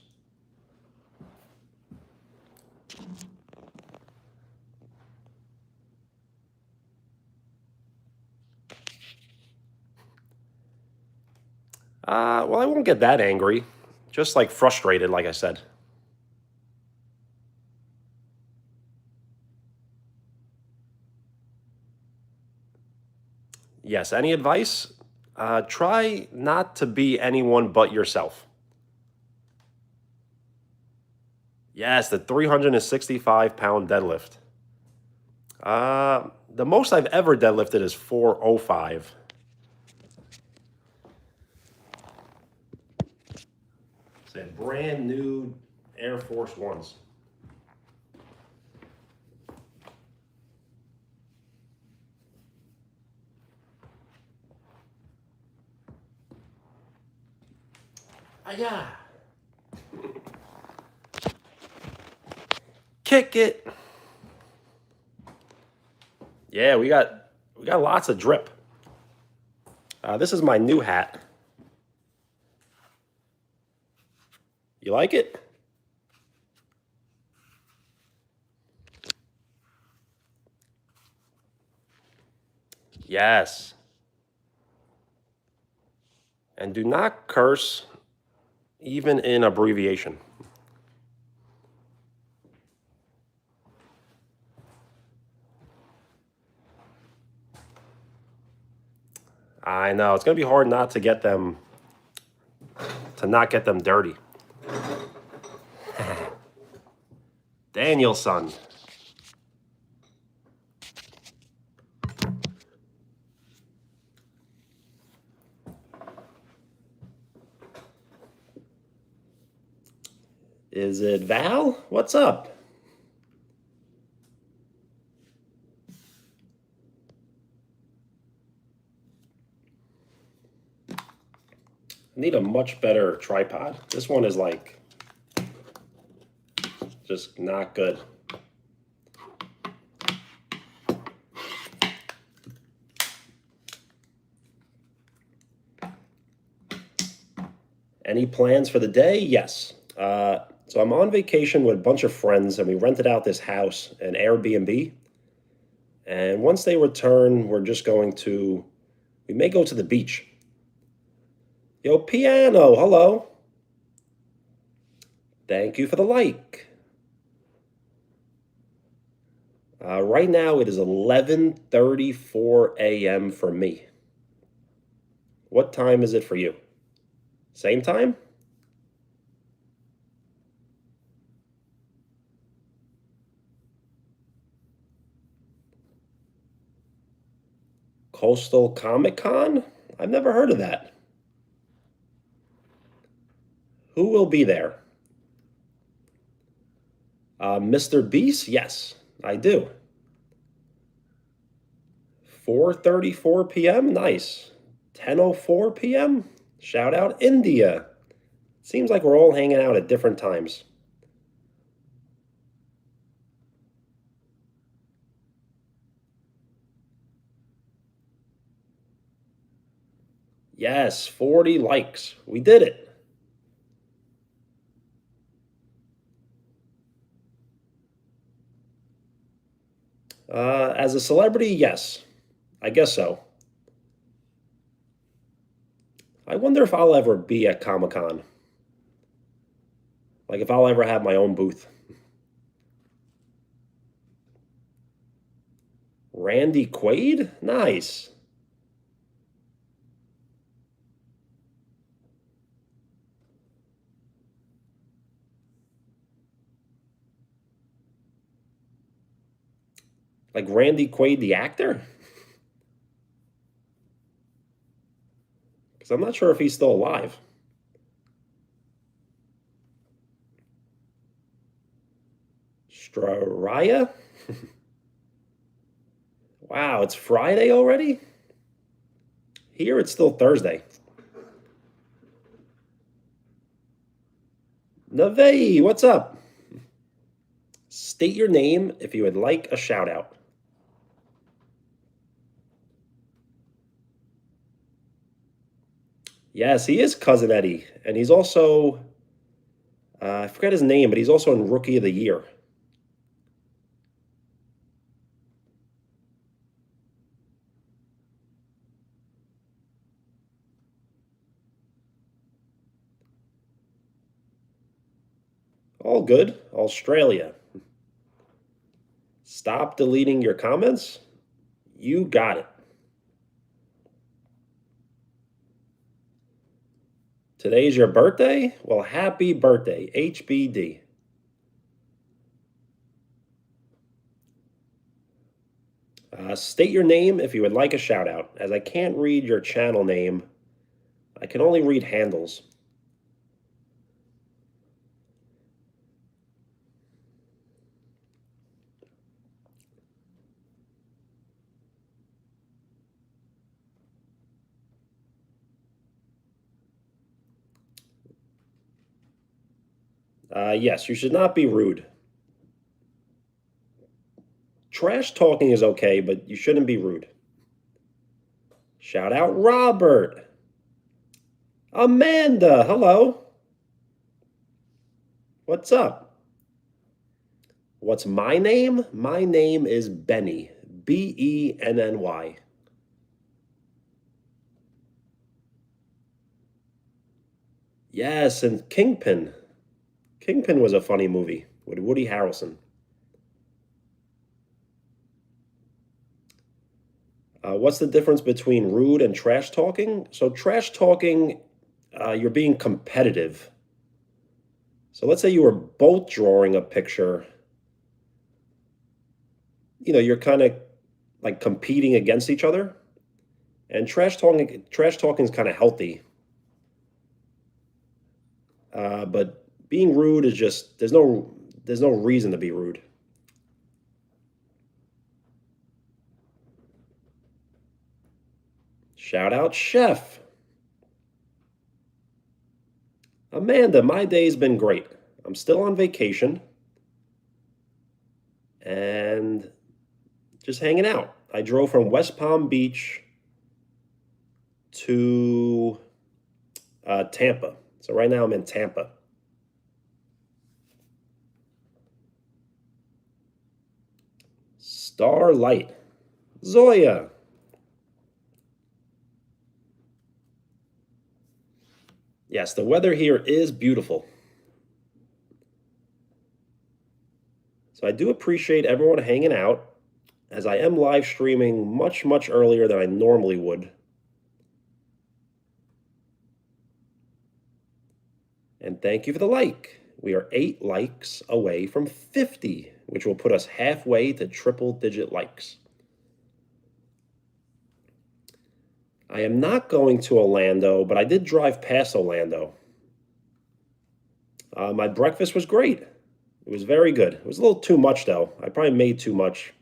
A: Well, I won't get that angry. Just like frustrated, like I said. Yes, any advice? Try not to be anyone but yourself. Yes, the 365-pound deadlift. The most I've ever deadlifted is 405. Say brand new Air Force Ones. Yeah. Kick it. Yeah, we got lots of drip. This is my new hat. You like it? Yes. And do not curse, even in abbreviation. I know it's gonna be hard not to get them dirty. Danielson. Is it Val? What's up? I need a much better tripod. This one is like just not good. Any plans for the day? Yes. So I'm on vacation with a bunch of friends, and we rented out this house, an Airbnb. And once they return, we may go to the beach. Yo, piano, hello. Thank you for the like. Right now it is 11:34 a.m. for me. What time is it for you? Same time? Coastal Comic Con? I've never heard of that. Who will be there? Mr. Beast? Yes, I do. 4:34 p.m. Nice. 10:04 p.m. Shout out India. Seems like we're all hanging out at different times. Yes, 40 likes. We did it. As a celebrity, yes. I guess so. I wonder if I'll ever be at Comic Con. Like if I'll ever have my own booth. Randy Quaid? Nice. Like Randy Quaid, the actor? Because I'm not sure if he's still alive. Straya? Wow, it's Friday already? Here it's still Thursday. Navey, what's up? State your name if you would like a shout out. Yes, he is Cousin Eddie, and he's also I forget his name, but he's also in Rookie of the Year. All good. Australia. Stop deleting your comments. You got it. Today's your birthday? Well, happy birthday, HBD. State your name if you would like a shout out. As I can't read your channel name, I can only read handles. Yes, you should not be rude. Trash talking is okay, but you shouldn't be rude. Shout out Robert. Amanda, hello. What's up? What's my name? My name is Benny. Benny. Yes, and Kingpin. Kingpin was a funny movie with Woody Harrelson. What's the difference between rude and trash talking? So, trash talking, you're being competitive. So, let's say you were both drawing a picture. You're kind of like competing against each other. And trash talking is kind of healthy. But being rude is just there's no reason to be rude. Shout out Chef. Amanda, my day's been great. I'm still on vacation and just hanging out. I drove from West Palm Beach to Tampa. So right now I'm in Tampa. Starlight. Zoya. Yes, the weather here is beautiful. So I do appreciate everyone hanging out as I am live streaming much, much earlier than I normally would. And thank you for the like. We are 8 likes away from 50, which will put us halfway to triple digit likes. I am not going to Orlando, but I did drive past Orlando. My breakfast was great. It was very good. It was a little too much though. I probably made too much,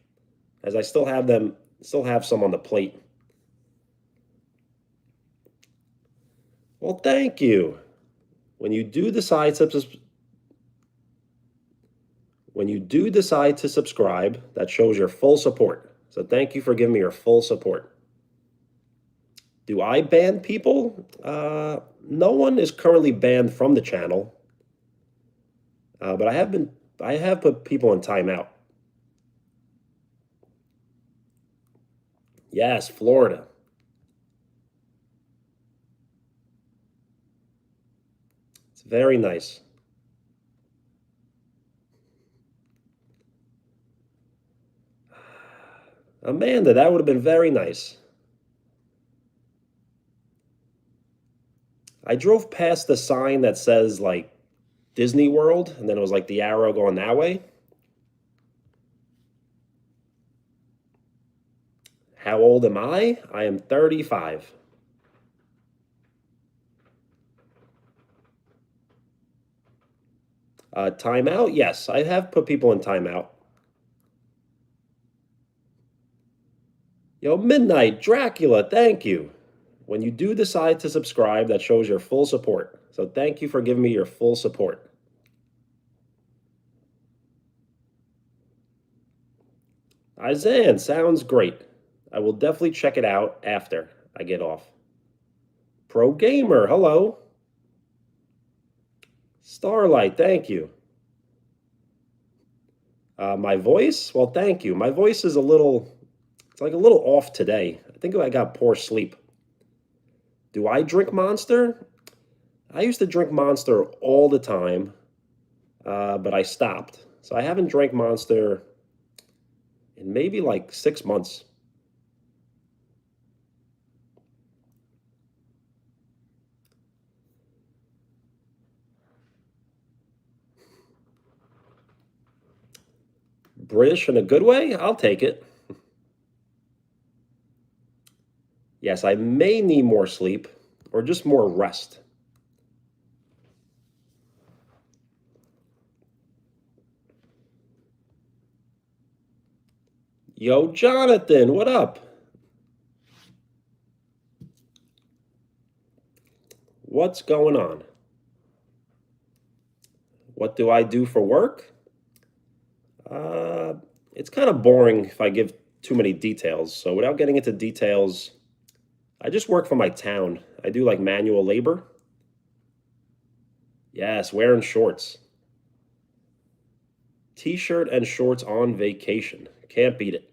A: as I still have some on the plate. Well, thank you. When you do decide to subscribe, that shows your full support. So thank you for giving me your full support. Do I ban people? No one is currently banned from the channel, but I have put people in timeout. Yes, Florida. It's very nice. Amanda, that would have been very nice. I drove past the sign that says like Disney World, and then it was like the arrow going that way. How old am I? I am 35. Timeout? Yes, I have put people in timeout. Yo, Midnight, Dracula, thank you. When you do decide to subscribe, that shows your full support. So thank you for giving me your full support. Izan, sounds great. I will definitely check it out after I get off. Pro Gamer, hello. Starlight, thank you. My voice? Well, thank you. My voice is it's like a little off today. I think I got poor sleep. Do I drink Monster? I used to drink Monster all the time, but I stopped. So I haven't drank Monster in maybe like 6 months. British in a good way? I'll take it. Yes, I may need more sleep or just more rest. Yo, Jonathan, what up? What's going on? What do I do for work? Uh, it's kind of boring if I give too many details. So without getting into details, I just work for my town. I do like manual labor. Yes, wearing shorts. T-shirt and shorts on vacation. Can't beat it.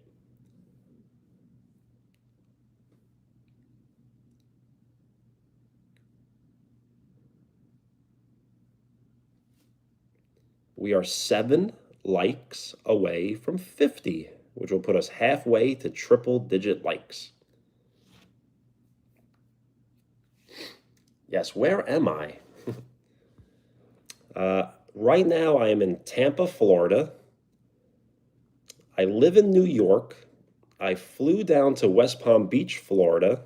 A: We are 7 likes away from 50, which will put us halfway to triple digit likes. Yes, where am I? Right now, I am in Tampa, Florida. I live in New York. I flew down to West Palm Beach, Florida,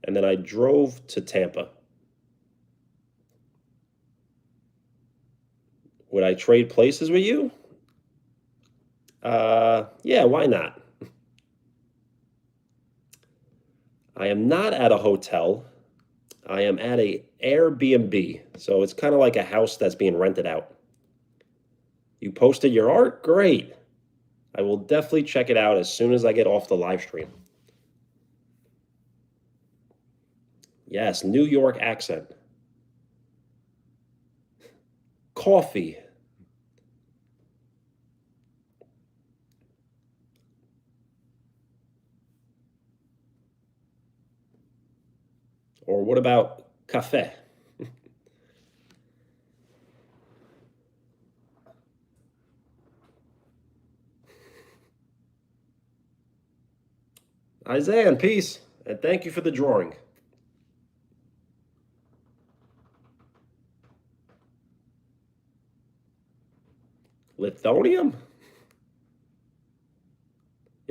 A: and then I drove to Tampa. Would I trade places with you? Yeah, why not? I am not at a hotel. I am at a Airbnb. So it's kind of like a house that's being rented out. You posted your art? Great. I will definitely check it out as soon as I get off the live stream. Yes, New York accent. Coffee. Or what about cafe? Isaiah, and peace. And thank you for the drawing. Lithuanium?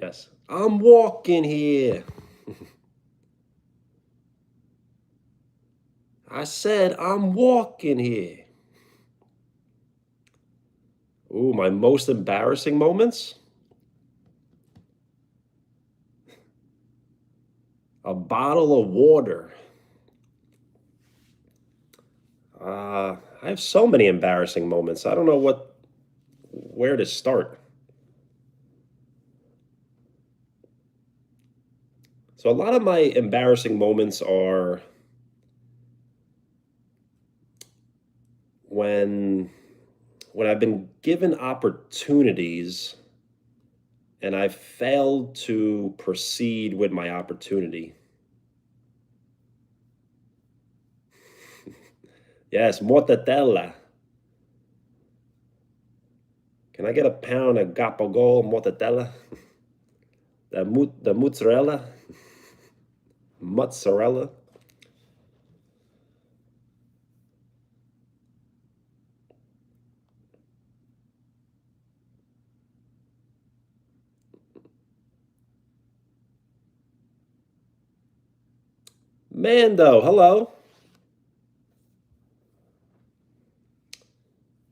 A: Yes. I'm walking here. I said I'm walking here. Ooh, my most embarrassing moments? A bottle of water. I have so many embarrassing moments. I don't know where to start. So a lot of my embarrassing moments are when when I've been given opportunities and I've failed to proceed with my opportunity. Yes, mortadella. Can I get a pound of gapagol mortadella? The mozzarella? Mozzarella? Mando, hello.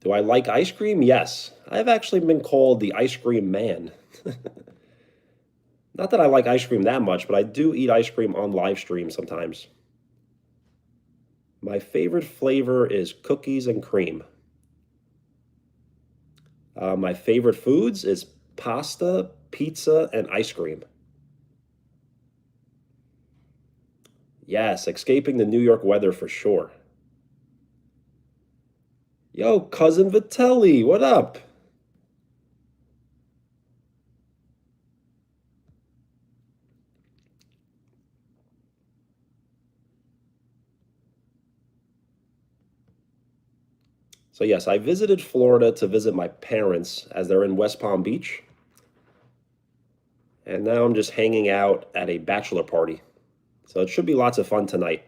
A: Do I like ice cream? Yes. I've actually been called the ice cream man. Not that I like ice cream that much, but I do eat ice cream on live stream sometimes. My favorite flavor is cookies and cream. My favorite foods is pasta, pizza, and ice cream. Yes, escaping the New York weather for sure. Yo, cousin Vitelli, what up? So, yes, I visited Florida to visit my parents as they're in West Palm Beach. And now I'm just hanging out at a bachelor party. So, it should be lots of fun tonight.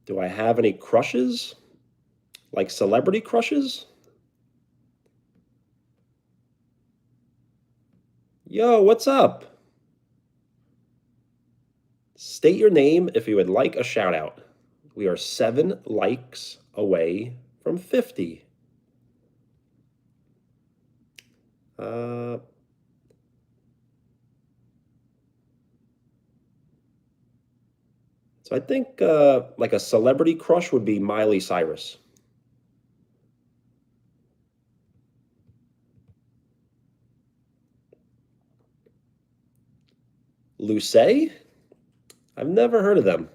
A: Do I have any crushes? Like celebrity crushes? Yo, what's up? State your name if you would like a shout out. We are 7 likes away from 50. Uh, so I think like a celebrity crush would be Miley Cyrus. Luce? I've never heard of them.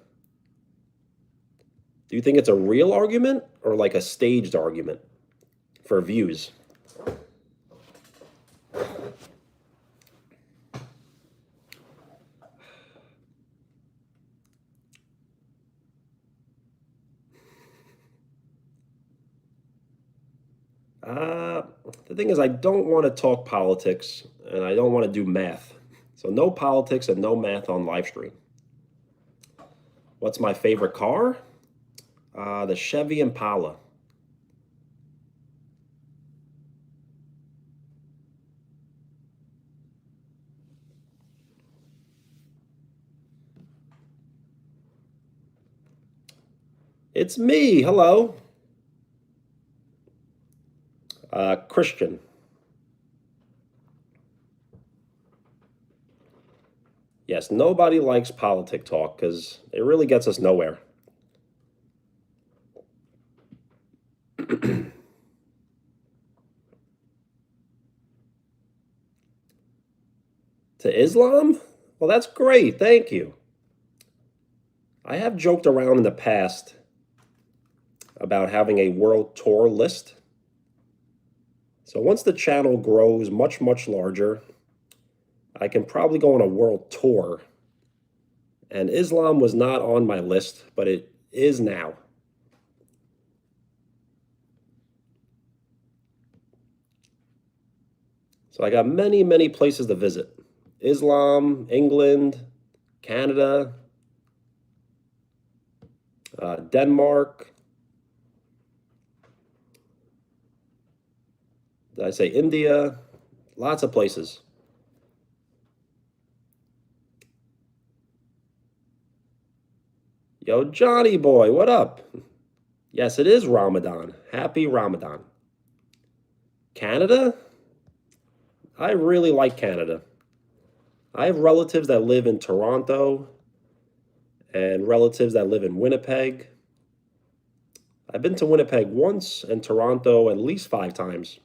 A: Do you think it's a real argument or like a staged argument for views? Uh, the thing is, I don't want to talk politics and I don't want to do math. So, no politics and no math on live stream. What's my favorite car? The Chevy Impala. It's me. Hello. Christian. Yes, nobody likes politic talk because it really gets us nowhere. To Islam? Well, that's great. Thank you. I have joked around in the past about having a world tour list. So once the channel grows much, much larger, I can probably go on a world tour. And Islam was not on my list, but it is now. So I got many, many places to visit. Islam, England, Canada, Denmark. Did I say India? Lots of places. Yo, Johnny boy, what up? Yes, it is Ramadan. Happy Ramadan. Canada? I really like Canada. I have relatives that live in Toronto and relatives that live in Winnipeg. I've been to Winnipeg once and Toronto at least 5 times.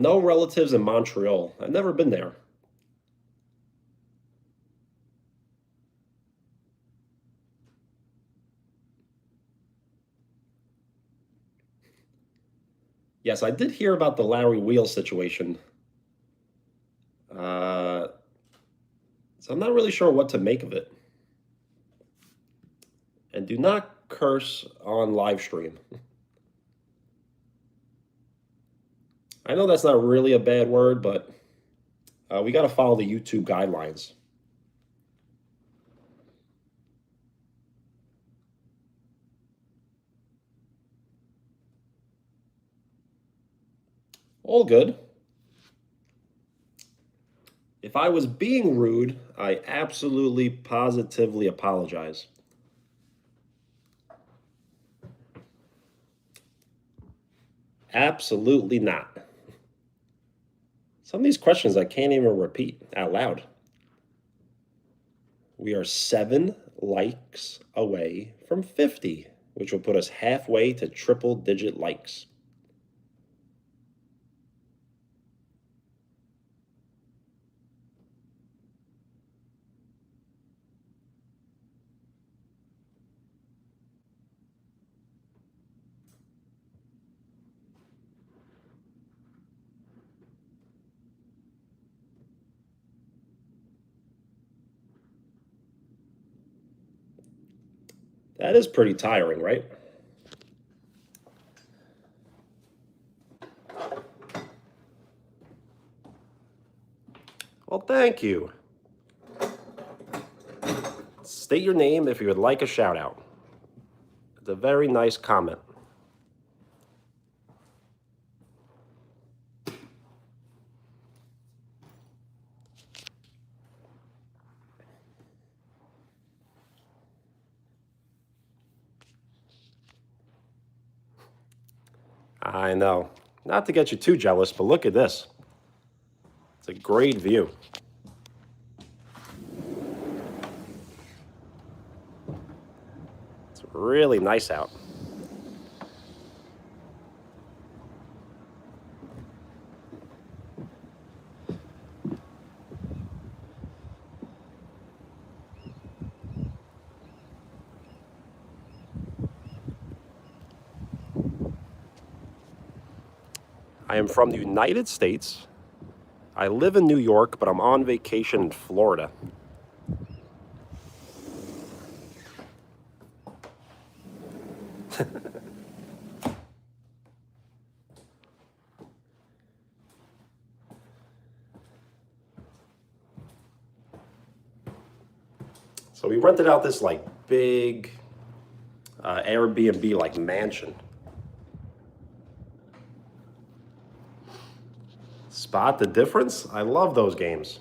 A: No relatives in Montreal. I've never been there. Yes, I did hear about the Larry Wheel situation. Uh, so I'm not really sure what to make of it. And do not curse on live stream. I know that's not really a bad word, but we got to follow the YouTube guidelines. All good. If I was being rude, I absolutely, positively apologize. Absolutely not. Some of these questions I can't even repeat out loud. We are 7 likes away from 50, which will put us halfway to triple-digit likes. That is pretty tiring, right? Well, thank you. State your name if you would like a shout out. It's a very nice comment. I know. Not to get you too jealous, but look at this. It's a great view. It's really nice out. I am from the United States. I live in New York, but I'm on vacation in Florida. So we rented out this like big Airbnb like mansion. Spot the difference? I love those games.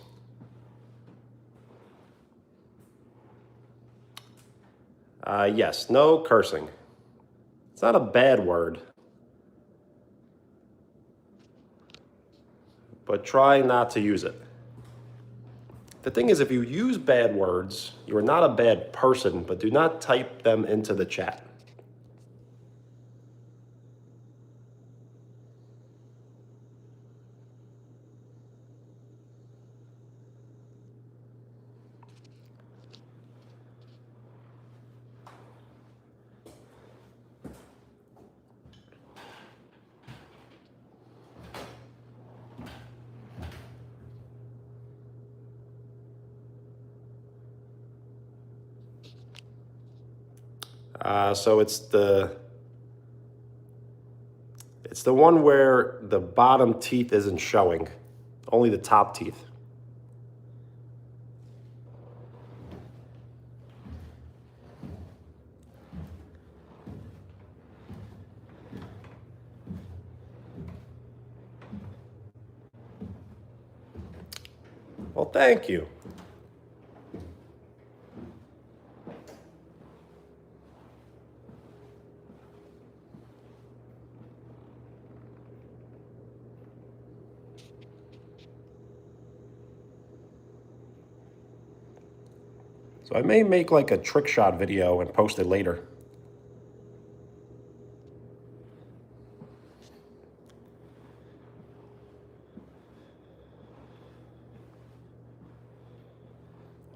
A: Yes, no cursing. It's not a bad word, but try not to use it. The thing is, if you use bad words, you are not a bad person, but do not type them into the chat. So it's the one where the bottom teeth isn't showing, only the top teeth. Well, thank you. So I may make like a trick shot video and post it later.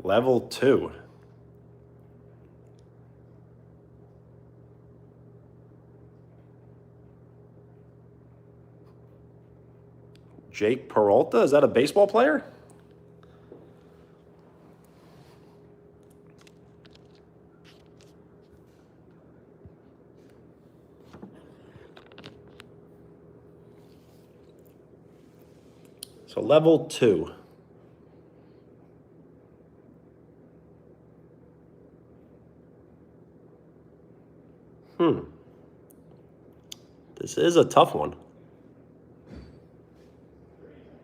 A: Level 2. Jake Peralta, is that a baseball player? So level 2. This is a tough one.